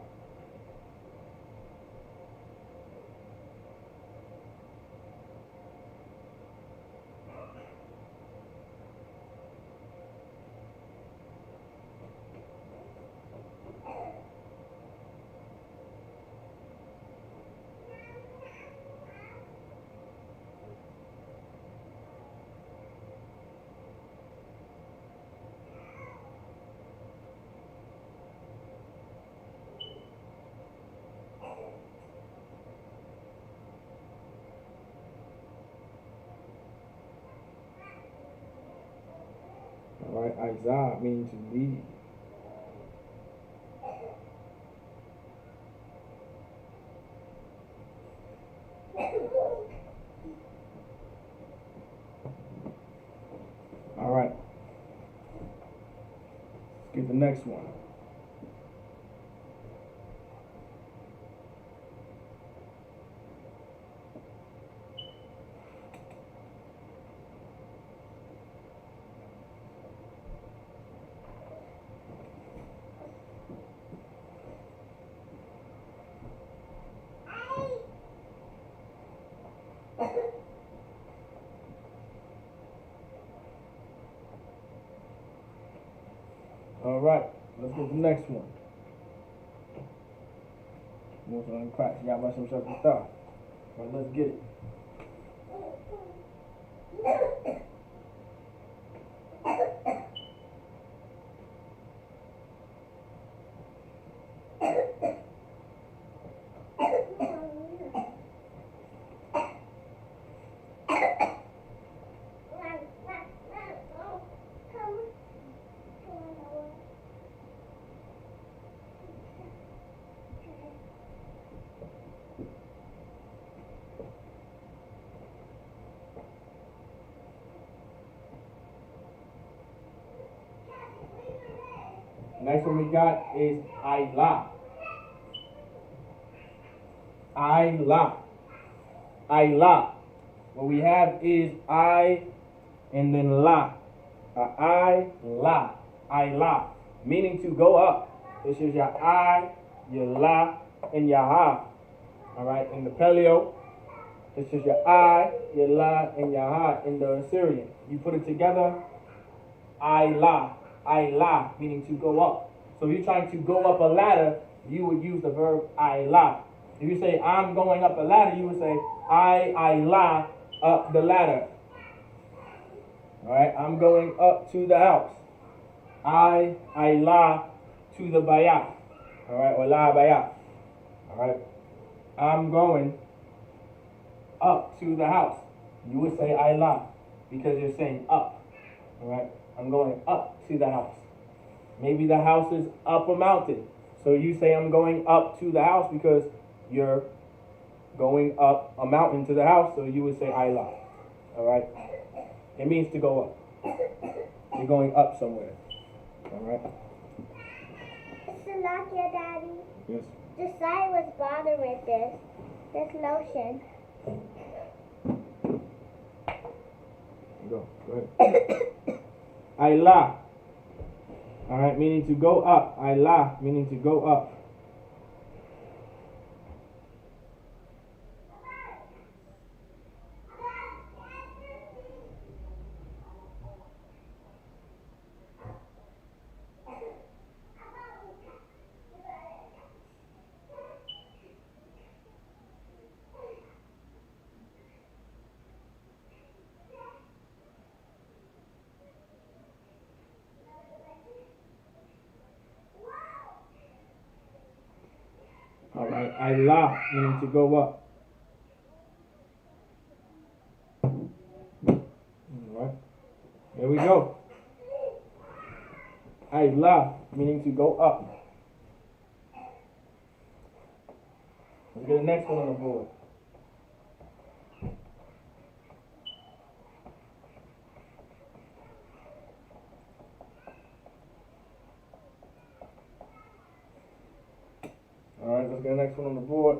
Alright, Isaiah meaning to lead. Alright. Let's get the next one. Alright, let's get the next one. Most of them cracks. You gotta brush himself and stuff. Alright, let's get it. Next one we got is Ilah. Ilah. Ilah. What we have is I and then la. I-la. Ilah. Meaning to go up. This is your I, your la, and your ha. Alright, in the Paleo, this is your I, your la, and your ha in the Assyrian. You put it together, Ilah. Ilah, meaning to go up. So if you're trying to go up a ladder, you would use the verb Ilah. If you say, I'm going up a ladder, you would say, Ilah up the ladder. Alright, I'm going up to the house. Ilah to the bayah. Alright, or la bayah. Alright, I'm going up to the house. You would say Ilah because you're saying up. Alright, I'm going up to the house. Maybe the house is up a mountain. So you say I'm going up to the house because you're going up a mountain to the house. So you would say Ilah. Alright? It means to go up. You're going up somewhere. Alright? It's like your daddy. Yes. Josiah was bothered with this lotion. Go ahead. Ilah. Alright, meaning to go up. Ilah, meaning to go up. Alright, Ilah, meaning to go up. Alright, here we go. Ilah, meaning to go up. Let's get the next one on the board. Alright, let's get the next one on the board.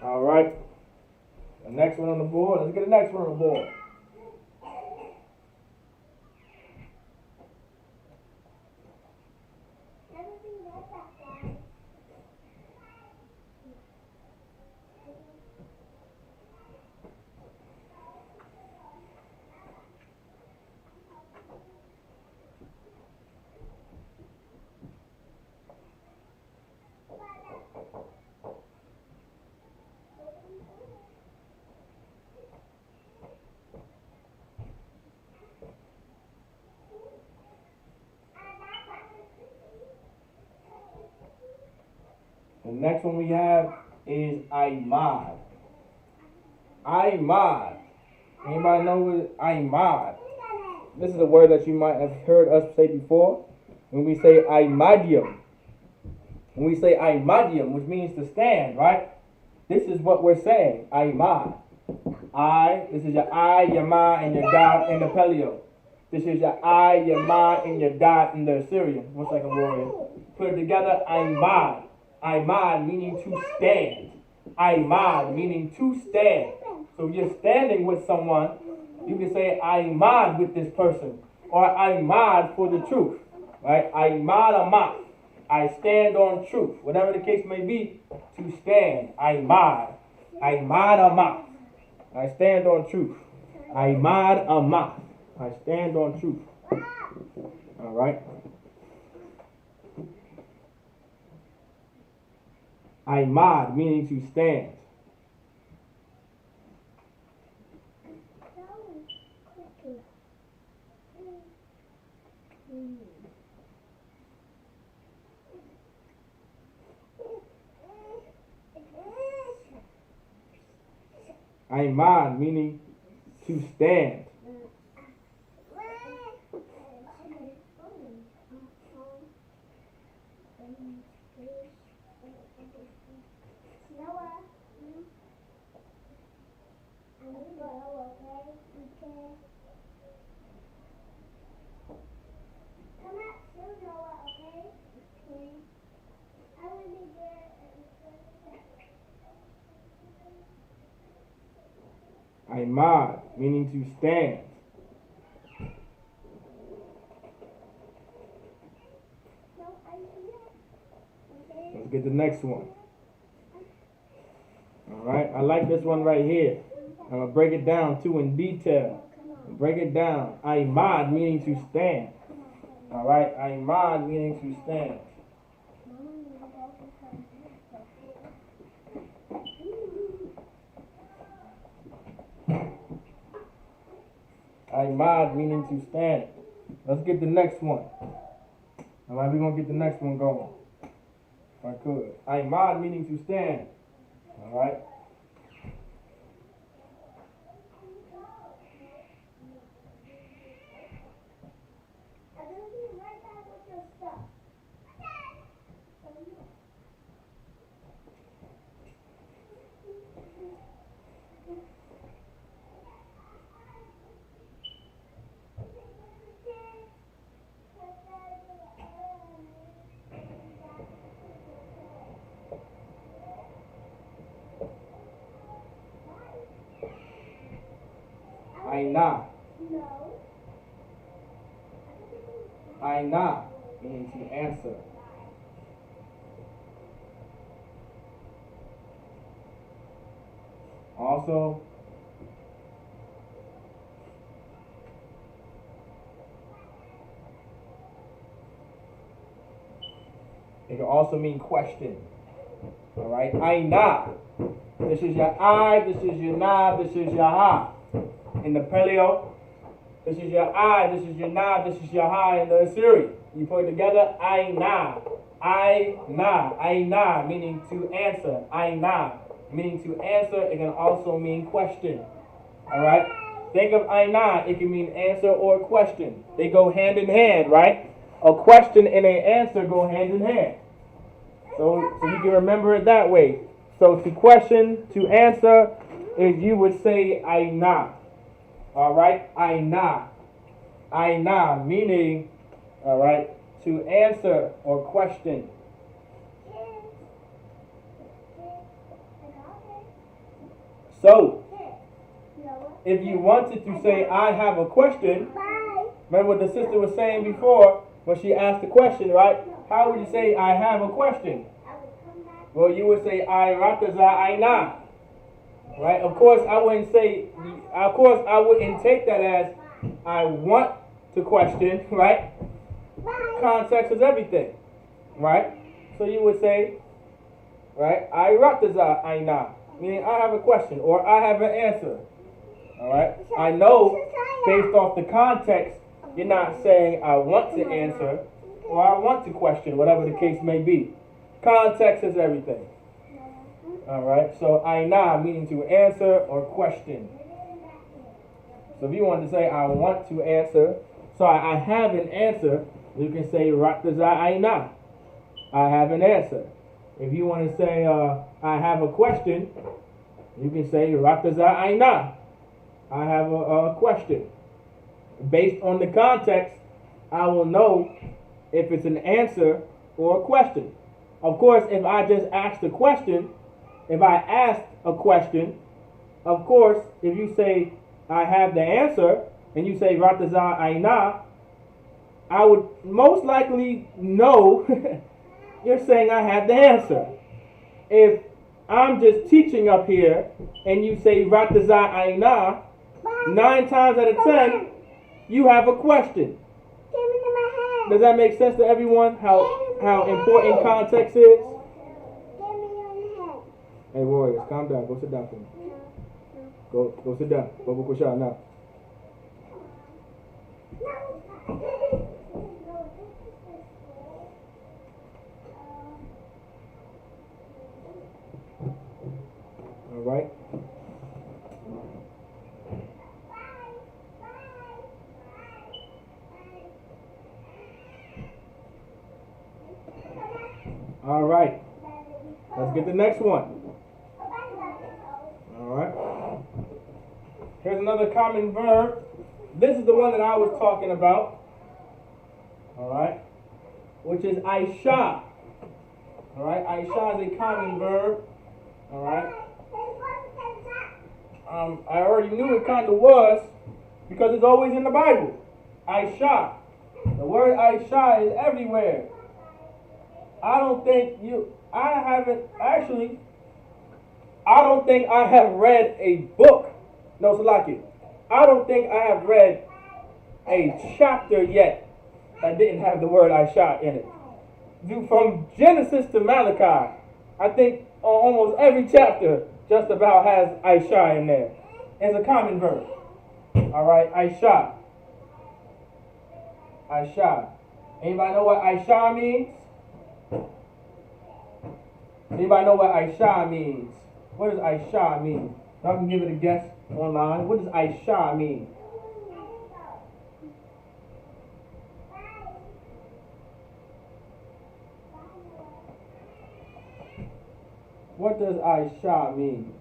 All right. The next one on the board. Let's get the next one on the board. The next one we have is Imad. Imad. Anybody know what Imad? This is a word that you might have heard us say before. When we say Imadium. When we say Imadium, which means to stand, right? This is what we're saying. Imad. This is your I, your ma, and your dot in the paleo. This is your I, your ma, and your dot in the Assyrian. 1 second, warrior. Put it together. Imad. Imad meaning to stand. Imad meaning to stand. So if you're standing with someone, you can say Imad with this person. Or Imad for the truth. Right? Imad amat. I stand on truth. Whatever the case may be, to stand. Imad. Imad amat. I stand on truth. Imad amat. I stand on truth. Alright? Imad meaning to stand. Imad meaning to stand. Imad meaning to stand. Let's get the next one. Alright, I like this one right here. I'm going to break it down too in detail. Break it down. Imad meaning to stand. Alright, Imad meaning to stand. Imad meaning to stand. Let's get the next one. Alright, we're going to get the next one going. If I could. Imad meaning to stand. Alright. Aina. Aina meaning to answer. Also, it can also mean question. Alright, Aina. This is your I, this is your na, this is your ha. In the paleo, this is your I, this is your na, this is your ha in the Assyrian. You put it together, Aina. Aina. Aina meaning to answer. Aina meaning to answer. It can also mean question. Alright? Think of Aina, it can mean answer or question. They go hand in hand, right? A question and an answer go hand in hand. So you can remember it that way. So to question, to answer, is you would say Aina. Alright? Aina. Aina meaning, alright, to answer or question. So, if you wanted to say, I have a question, remember what the sister was saying before when she asked the question, right? How would you say, I have a question? Well, you would say, I rataza aina. Right? Of course, I wouldn't take that as, I want to question, right? Context is everything, right? So you would say, right, I rataza aina, meaning I have a question or I have an answer. All right? I know based off the context, you're not saying I want to answer or I want to question, whatever the case may be. Context is everything. All right? So aina meaning to answer or question. So if you want to say I want to answer, so I have an answer, you can say rataza aina. I have an answer. If you want to say I have a question, you can say rataza aina. I have a question. Based on the context, I will know if it's an answer or a question. Of course, if I just asked a question, if I asked a question, of course, if you say I have the answer and you say rataza aina, I would most likely know you're saying I have the answer. If I'm just teaching up here and you say rataza aina, 9 times out of 10, you have a question. Does that make sense to everyone? How important context is? Hey warriors, calm down. Go sit down for me. Go sit down. Go kusha now. All right. All right. Let's get the next one. All right. Here's another common verb. This is the one that I was talking about. All right. Which is Aisha. All right. Aisha is a common verb. All right. I already knew it kind of was because it's always in the Bible. Aisha. The word Aisha is everywhere. I don't think I have read a book. No, Salaki. I don't think I have read a chapter yet that didn't have the word Aisha in it. From Genesis to Malachi, I think almost every chapter just about has Aisha in there. It's a common verb. All right, Aisha. Aisha. Anybody know what Aisha means? Anybody know what Aisha means? What does Aisha mean? Y'all can give it a guess online. What does Aisha mean? What does Aisha mean?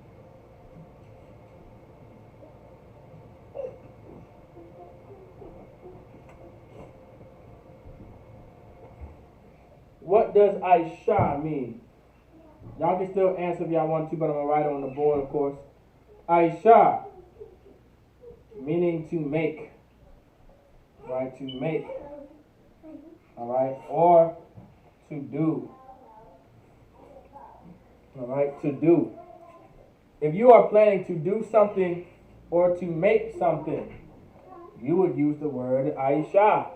What does Aisha mean? Y'all can still answer if y'all want to, but I'm going to write it on the board, of course. Aisha, meaning to make. Right? To make. All right? Or to do. All right? To do. If you are planning to do something or to make something, you would use the word Aisha.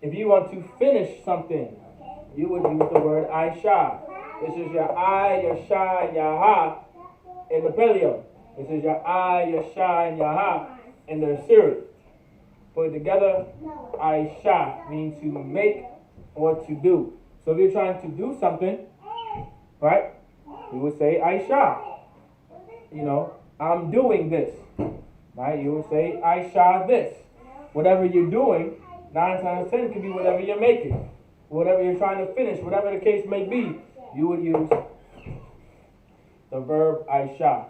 If you want to finish something, you would use the word Aisha. This is your I, your Sha, and your Ha in the Paleo. This is your I, your Sha, and your Ha in the Syriac. Put it together, Aisha means to make or to do. So if you're trying to do something, right, you would say Aisha. You know, I'm doing this. Right? You would say Aisha this. Whatever you're doing, 9 times 10 could be whatever you're making. Whatever you're trying to finish, whatever the case may be, you would use the verb Aisha.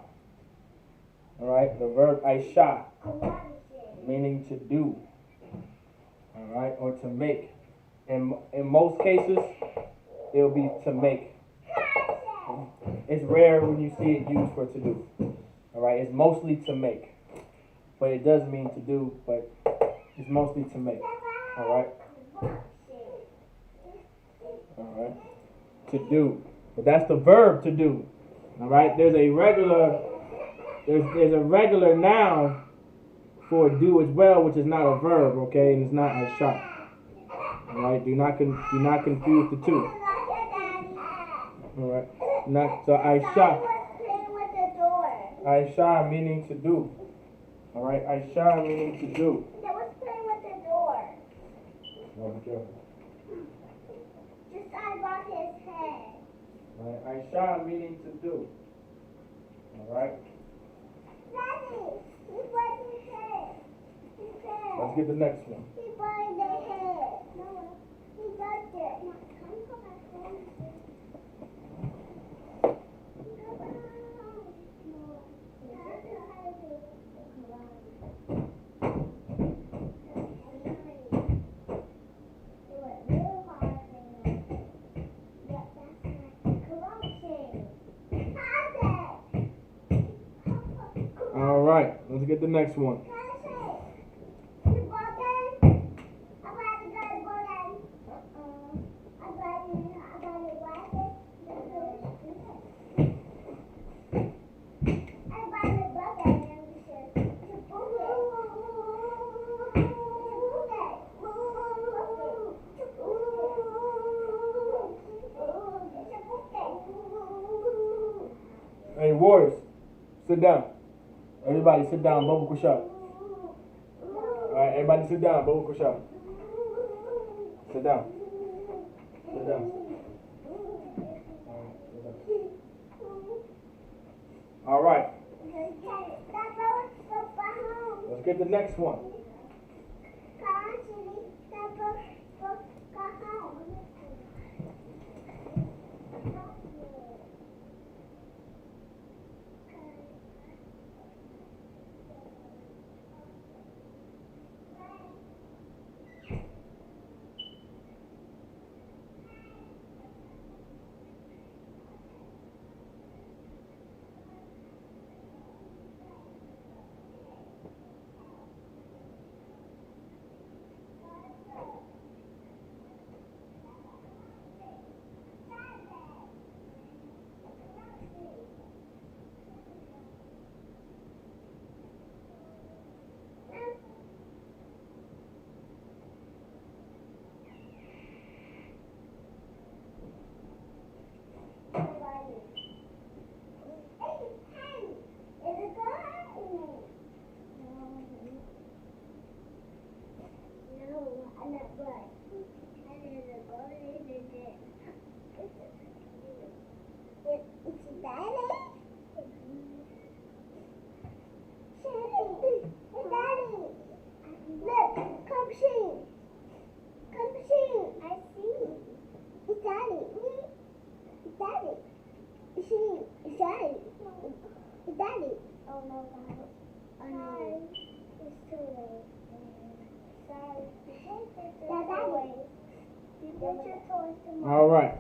Alright, the verb Aisha, meaning to do. Alright, or to make. In most cases, it'll be to make. It's rare when you see it used for to do. All right, it's mostly to make, but it does mean to do, but it's mostly to make. All right. All right. To do, but that's the verb to do. All right. There's a regular noun for do as well, which is not a verb. Okay, and it's not as sharp. All right. Do not confuse the two. All right. Not so Aisha. Aisha meaning to do. All right. Aisha meaning to do. That was playing with the door. Oh, be careful. Just above his head. All right. Aisha meaning to do. All right. Daddy, he burned his head. His head. Let's get the next one. He burned the head. No, he does it. Can you go back home? All right. Let's get the next one. Hey, warriors, sit down. Everybody sit down, Bobo Kushab. Alright, everybody sit down, Bobo Kushab. Sit down. Sit down. Alright. Let's get the next one. Daddy. Oh no, God. Sorry. It's too late. Sorry. Daddy. You get your toys tomorrow. All right.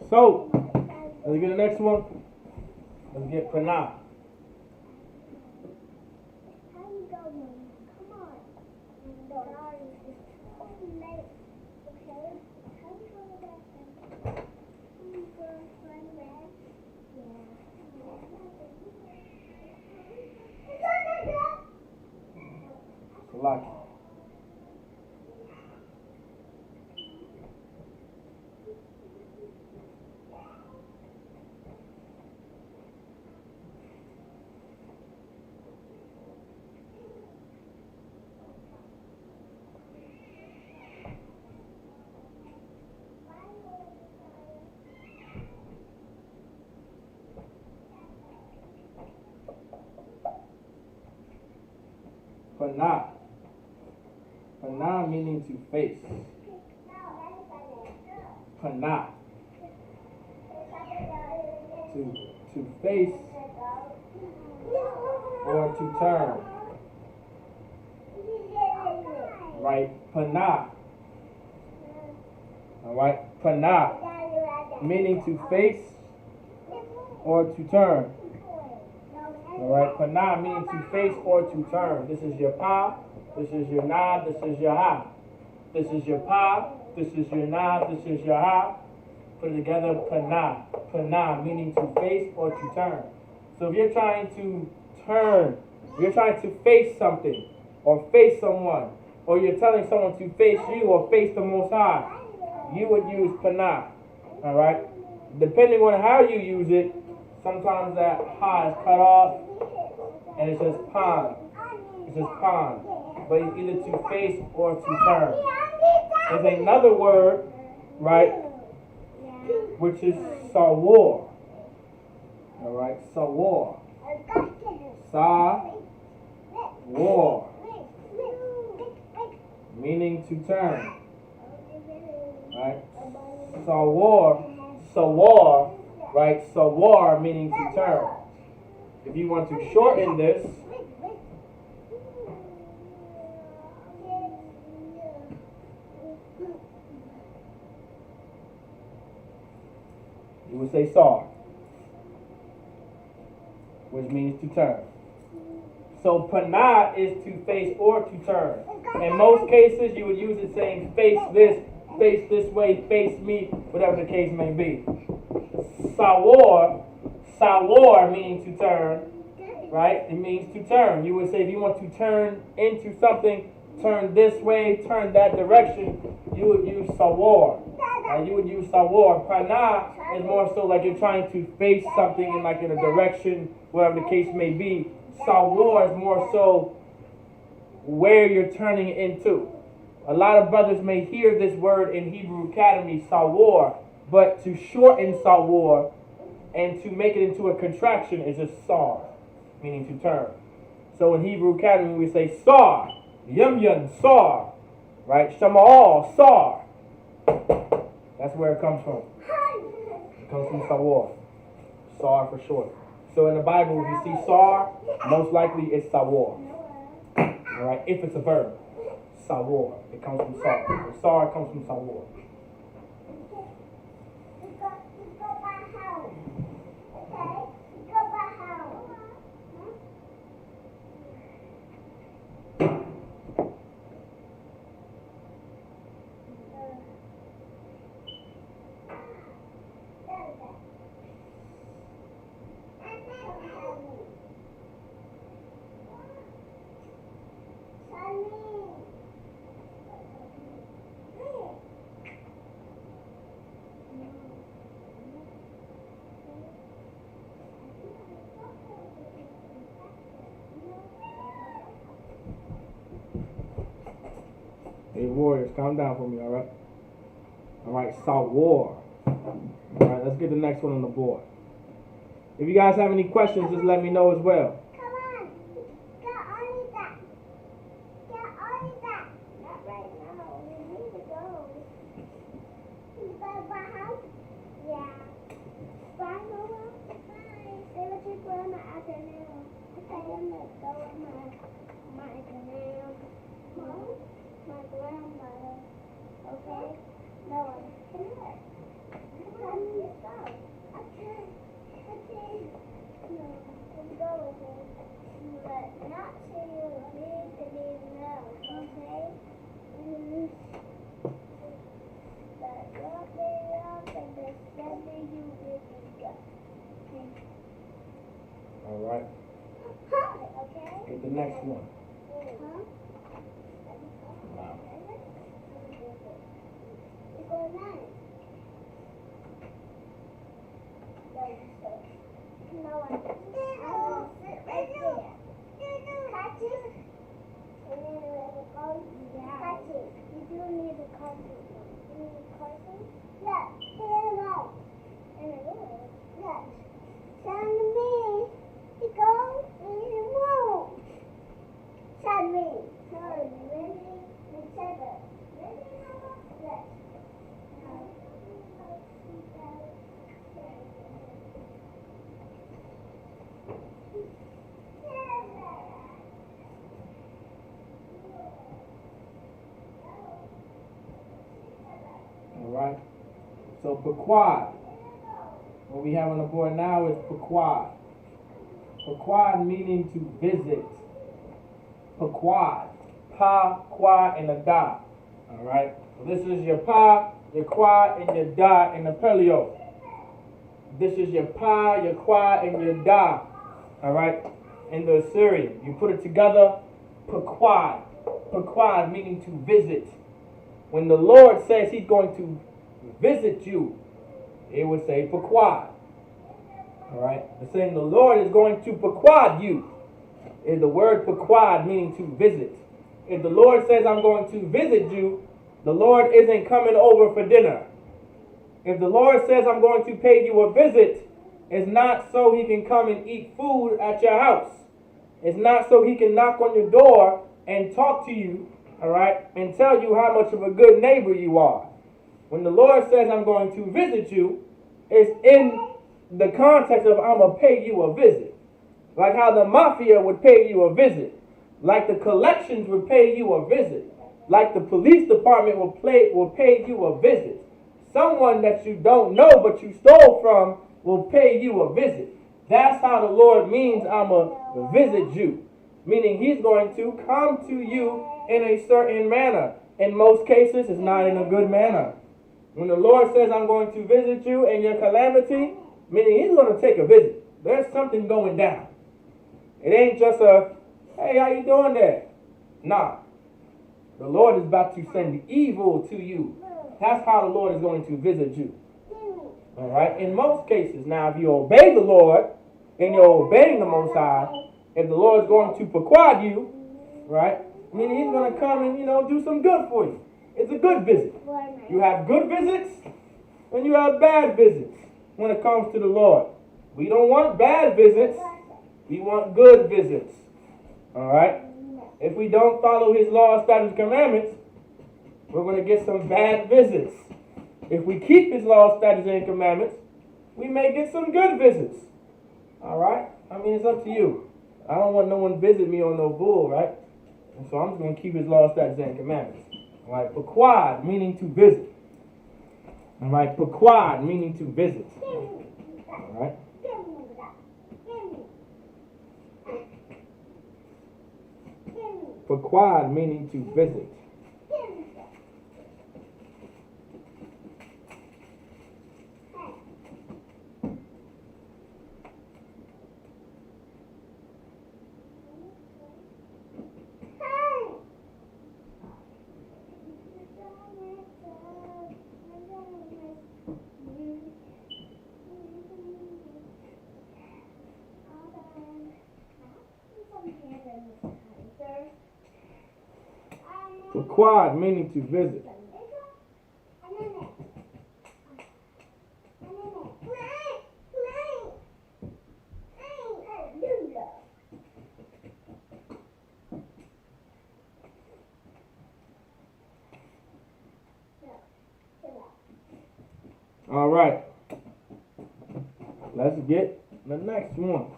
So, let's get the next one. Let's get Panah. How you going? Come on. Sorry. It's too late. Okay? How you going to that then? You going to run back? Yeah. Salaki. Panah. Panah meaning to face. Panah. To face or to turn. Right? Panah. Alright? Panah. Meaning to face or to turn. Alright, pana meaning to face or to turn. This is your pa, this is your na, this is your ha. This is your pa, this is your na, this is your ha. Put it together, pana. Pana meaning to face or to turn. So if you're trying to turn, you're trying to face something or face someone, or you're telling someone to face you or face the Most High, you would use pana. Alright? Depending on how you use it, sometimes that ha is cut off and it says pan. It says pan. But it's either to face or to turn. There's another word, right, which is sawar. Alright, sawar. Sa-war. Meaning to turn. Right? Sawar, right? Sawar meaning to turn. If you want to shorten this, you would say sar, which means to turn. So pana is to face or to turn. In most cases, you would use it saying face this way, face me, whatever the case may be. Sawar meaning to turn, right? It means to turn. You would say if you want to turn into something, turn this way, turn that direction, you would use sawar. You would use sawar. Pana is more so like you're trying to face something in like in a direction, whatever the case may be. Sawar is more so where you're turning it into. A lot of brothers may hear this word in Hebrew Academy, sawar, but to shorten sawar and to make it into a contraction is just sar, meaning to turn. So in Hebrew Academy we say sar, yum sar, right? Shama'al, sar. That's where it comes from. It comes from sawar. Sar for short. So in the Bible, if you see sar, most likely it's sawar. Alright, if it's a verb. Sawar. It comes from sar. Sar comes from sawar. Hey warriors, calm down for me, alright? Alright, sawar. Alright, let's get the next one on the board. If you guys have any questions, just let me know as well. Come on. Get on that. Get on that. Not right now. We need to go. You go to my house? Yeah. Bye, Mama. Bye. Say what you're going to afternoon. Okay, I'm going to go with my grandma. My grandmother. Okay? No, come here. Come here. Go. Okay. Okay. No, I'm going with her. But not till you need to leave now, okay? But don't be up and the Sunday you will be go. Okay? Alright. Okay? Get the next one. Huh? Wow. You go nice. No one. I will sit right there. Catch it. And then go. Catch it. You do need a carton. You need a carton? Yeah. Turn right. And it is. Yes. Turn to me. You go. And you move. Turn me. Turn. Ready? And seven. Ready? Yes. Alright. So Pequod. What we have on the board now is Pequod. Pequod meaning to visit. Pequod. Pa, quad, and a da. Alright? So this is your pa, your quad, and your da in the Paleo. This is your pa, your quad, and your da. Alright? In the Assyrian. You put it together, pequod. Pequod meaning to visit. When the Lord says he's going to visit you, it would say pequod. Alright? The saying the Lord is going to pequod you is the word pequod meaning to visit. If the Lord says I'm going to visit you, the Lord isn't coming over for dinner. If the Lord says I'm going to pay you a visit, it's not so he can come and eat food at your house. It's not so he can knock on your door and talk to you, all right, and tell you how much of a good neighbor you are. When the Lord says I'm going to visit you, it's in the context of I'm going to pay you a visit. Like how the mafia would pay you a visit. Like the collections would pay you a visit. Like the police department will pay you a visit. Someone that you don't know but you stole from will pay you a visit. That's how the Lord means I'm going to visit you. Meaning he's going to come to you in a certain manner. In most cases, it's not in a good manner. When the Lord says I'm going to visit you in your calamity, meaning he's going to take a visit. There's something going down. It ain't just a, hey, how you doing there? Nah. The Lord is about to send evil to you. That's how the Lord is going to visit you. All right? In most cases. Now, if you obey the Lord, and you're obeying the Most High, if the Lord is going to pequod you, right? Meaning he's going to come and, do some good for you. It's a good visit. You have good visits, and you have bad visits when it comes to the Lord. We don't want bad visits. We want good visits. All right? If we don't follow his law, statutes, commandments, we're going to get some bad visits. If we keep his law, statutes, and commandments, we may get some good visits. All right? I mean, it's up to you. I don't want no one visit me on no bull, right? And so I'm just going to keep his law, statutes, and commandments. All right? Pequod, meaning to visit. All right? Pequod, meaning to visit. All right? Pequod, meaning to visit. Pequod, meaning to visit. All right. Let's get the next one.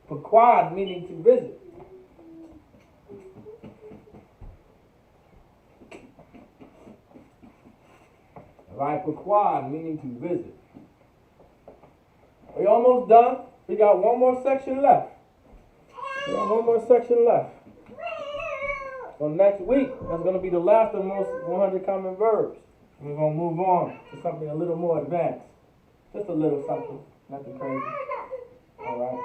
Pequod, meaning to visit. Right, pequod, meaning to visit. We almost done. We got one more section left. So next week, that's going to be the last of most 100 common verbs. We're going to move on to something a little more advanced. Just a little something. Nothing crazy. All right.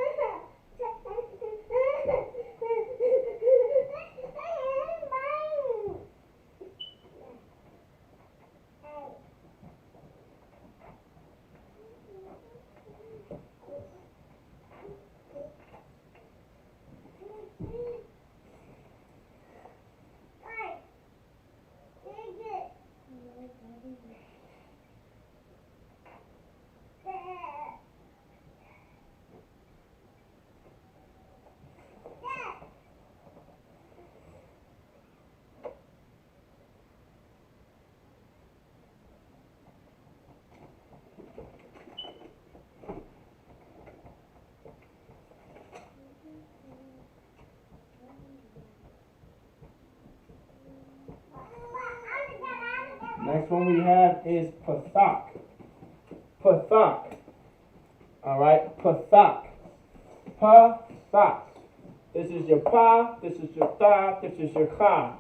Next one we have is pathak. Pathak. All right, pathak. Pathak. This is your pa, this is your ta, this is your cha.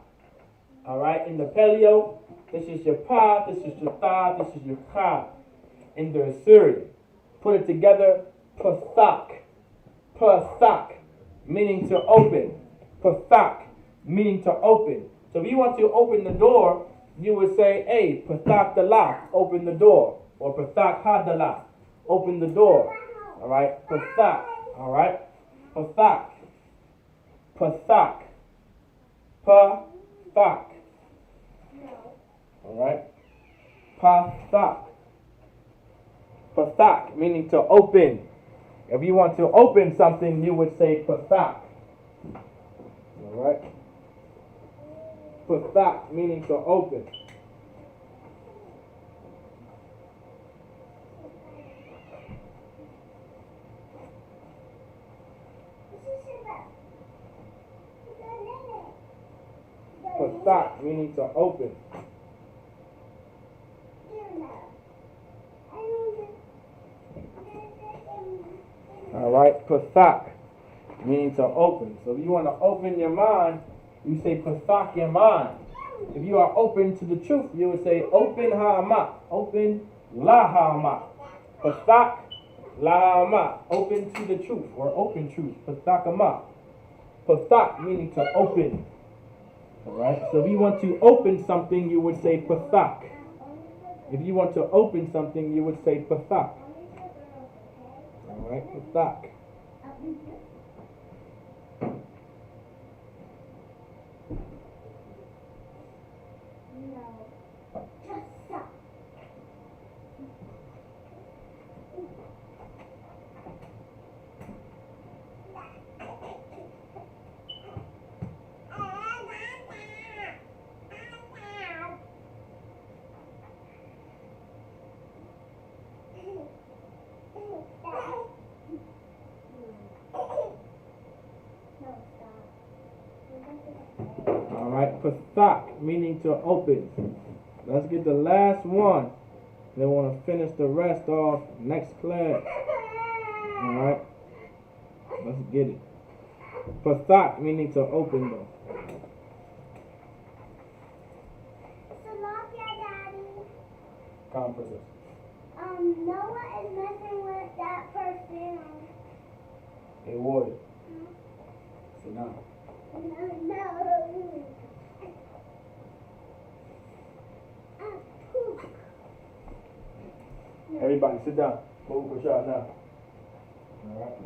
Alright, in the paleo, this is your pa, this is your ta, this is your cha. In the Assyrian, put it together, pathak. Pathak, meaning to open. Pathak, meaning to open. So if you want to open the door, you would say, hey, pathak dalak, open the door. Or pathak hadalak, open the door. Alright, pathak. Alright, pathak. Pathak. Pathak. Alright, pathak. Pathak, meaning to open. If you want to open something, you would say pathak. Alright? Pathak, meaning to open. Pathak, meaning to open. Alright, pathak, meaning to open. So if you want to open your mind, you say pathak your mind. If you are open to the truth, you would say open ha'ama, open la ha'ama. Pathak la ha'ama, open to the truth, or open truth, pathak ama. Pathak, meaning to open. Alright, so if you want to open something, you would say pathak. If you want to open something, you would say pathak. Alright, pathak. Alright, pathak, meaning to open. Let's get the last one. Then we want to finish the rest off next class. Alright, let's get it. Pathak, meaning to open though. Conferences. Noah is messing with that person. Hey, warrior. Sit down. No. Everybody, sit down. Move for shot now. Alright.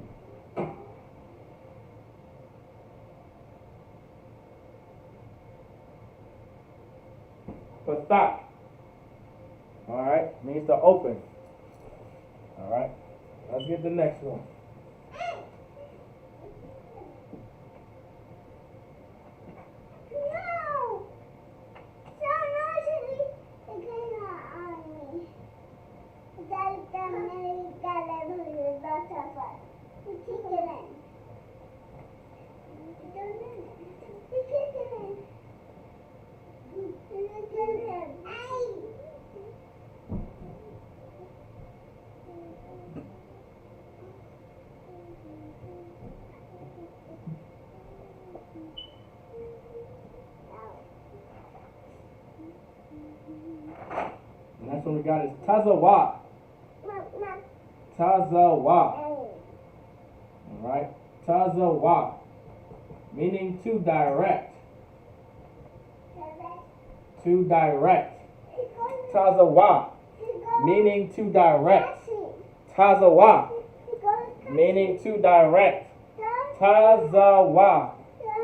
Pathak. Alright, means to open. Alright. Let's get the next one. The next one we got is tazawa. Tazawa. Alright. Tazawa. Meaning to direct. To direct. Tazawa. Meaning to direct. Tazawa. Meaning to direct. Tazawa.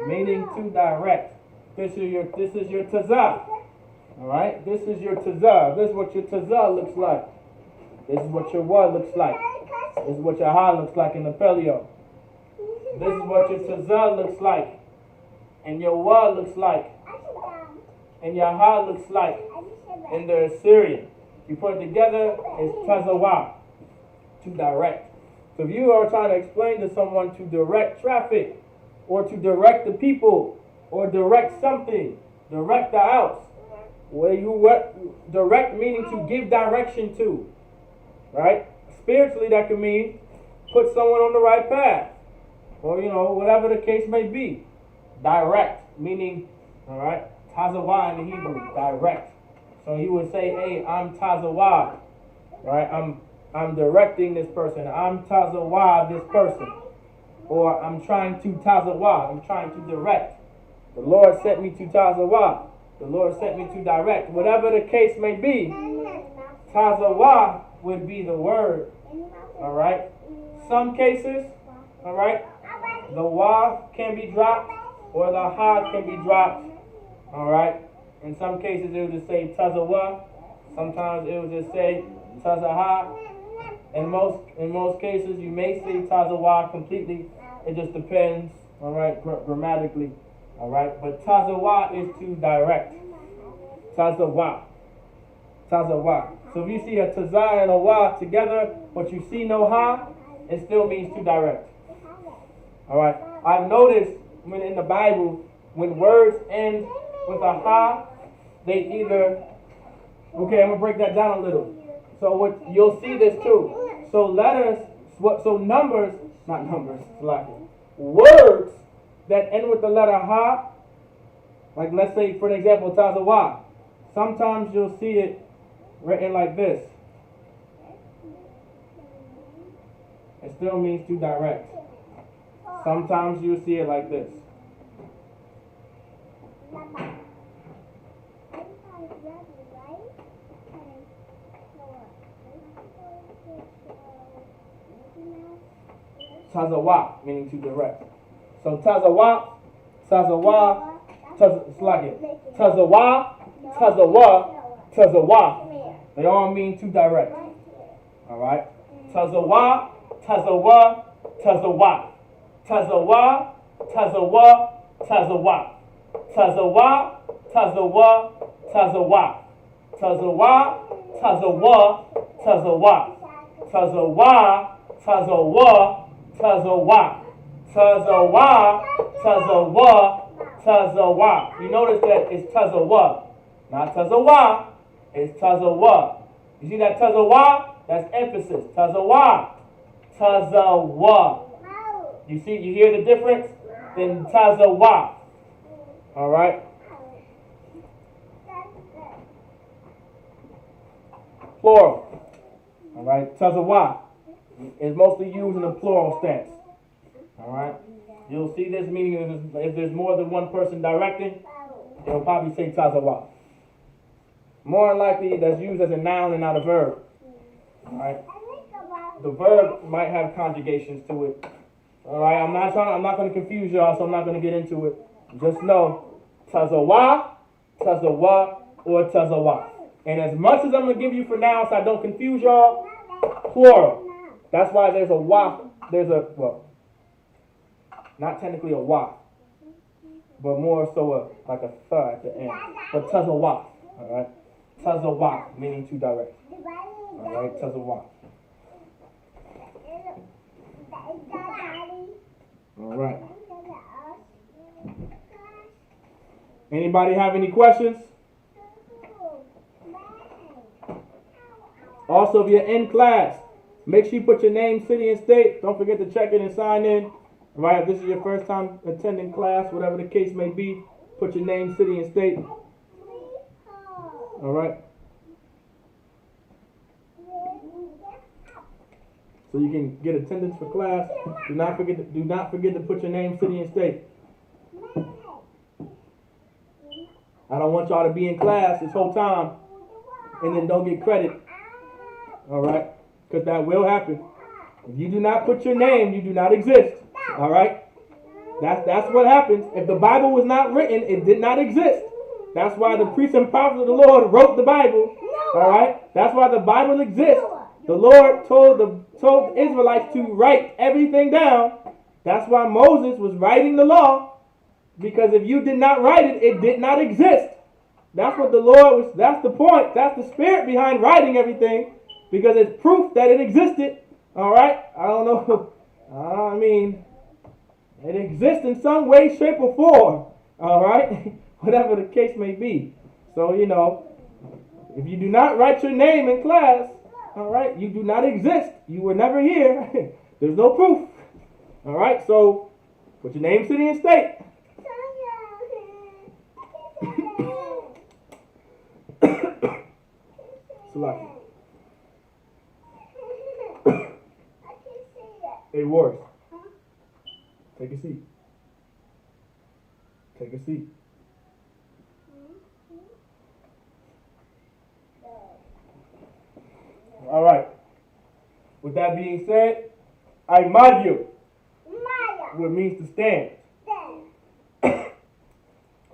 Meaning to direct. This is your tazah. Alright? This is your tazah. This is what your tazah looks like. This is what your wa looks like. This is what your ha looks like in the paleo. This is what your tazah looks like. And your wa looks like. And your ha looks like in the Assyrian. You put it together, it's tazawa. To direct. So if you are trying to explain to someone to direct traffic, or to direct the people, or direct something, direct the house, where direct meaning to give direction to, right? Spiritually, that can mean put someone on the right path. or whatever the case may be. Direct, meaning, all right, tazawah in the Hebrew, direct. So he would say, hey, I'm tazawah, right? I'm directing this person. I'm tazawah this person. Or I'm trying to tazawah. I'm trying to direct. The Lord sent me to tazawah. The Lord sent me to direct. Whatever the case may be, tazawah would be the word. All right. Some cases, all right, the wa can be dropped or the ha can be dropped. All right. In some cases, it would just say tazawah. Sometimes it would just say tazaha. In most cases, you may say tazawah completely. It just depends, all right, grammatically, all right. But tazawah is to direct. Tazawah. Tazawah. So if you see a tazah and a wa together, but you see no ha, it still means to direct. All right. I've noticed when in the Bible, when words end with a ha, they either. Okay, I'm gonna break that down a little. So what you'll see this too. So letters, so numbers, not numbers, like words that end with the letter ha, like let's say for an example, tazawah. Sometimes you'll see it written like this. It still means to direct. Sometimes you'll see it like this. Tazawah, meaning to direct. So tazawah, tazawah, tazawah. They all mean to direct. All right. Tazawah, tazawah, tazawah. Tazawah, tazawah, tazawah. Tazawah, tazawah, tazawah. Tazawah, tazawah, tazawah. Tazawah, tazawah, tazawah. Tazawah, tazawah, tazawah. You notice that it's tazawah, not tazawah. It's tazawah. You see that tazawah? That's emphasis. Tazawah, tazawah. You see, you hear the difference? Then tazawah. All right. Plural. All right. Tazawah is mostly used in a plural stance. All right. You'll see this meaning if there's more than one person directing, it'll probably say tazawah. More than likely, that's used as a noun and not a verb. All right. The verb might have conjugations to it. All right. I'm not going to confuse y'all, so I'm not going to get into it. Just know, tazawah, tazawah, or tazawah. And as much as I'm going to give you for now, so I don't confuse y'all, plural. That's why there's a wa. Well, not technically a wa, but more so like a th at the end. But tazawah. All right. Tazawah, meaning to direct. All right. Tazawah. All right. Anybody have any questions? Also, if you're in class, make sure you put your name, city, and state. Don't forget to check in and sign in. All right, if this is your first time attending class, whatever the case may be, put your name, city, and state. All right. So you can get attendance for class. Do not forget to put your name, city, and state. I don't want y'all to be in class this whole time and then don't get credit. All right? Because that will happen. If you do not put your name, you do not exist. All right? That's what happens. If the Bible was not written, it did not exist. That's why the priests and prophets of the Lord wrote the Bible. All right? That's why the Bible exists. The Lord told the Israelites to write everything down. That's why Moses was writing the law. Because if you did not write it, it did not exist. That's what the Lord was, that's the point. That's the spirit behind writing everything. Because it's proof that it existed. All right? I don't know. I mean, it exists in some way, shape, or form. All right? Whatever the case may be. So, if you do not write your name in class, all right, you do not exist. You were never here. There's no proof. All right? So, What's your name, city, and state? Salaki. Hey, Wars. Take a seat. Take a seat. All right. With that being said, I Madio, what means to stand.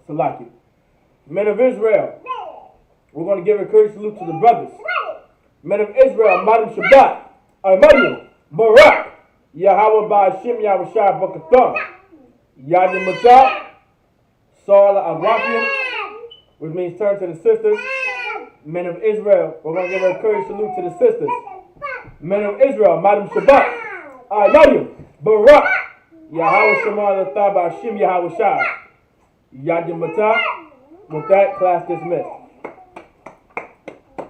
Salaki. Men of Israel, we're going to give a courteous salute to the brothers. Men of Israel, Madam Shabbat, I Madio, Barak, Yahweh Ba'ashim Yahushua Bakathon, Yadim Matah, Saul Agwafian, which means turn to the sisters. Men of Israel, we're going to give a courteous salute to the sisters. Men of Israel, Madam Shabbat, I Madio, Barak, Yahweh Shema Latha Ba'ashim Yahushua, Yadim Matah. With that, class dismissed.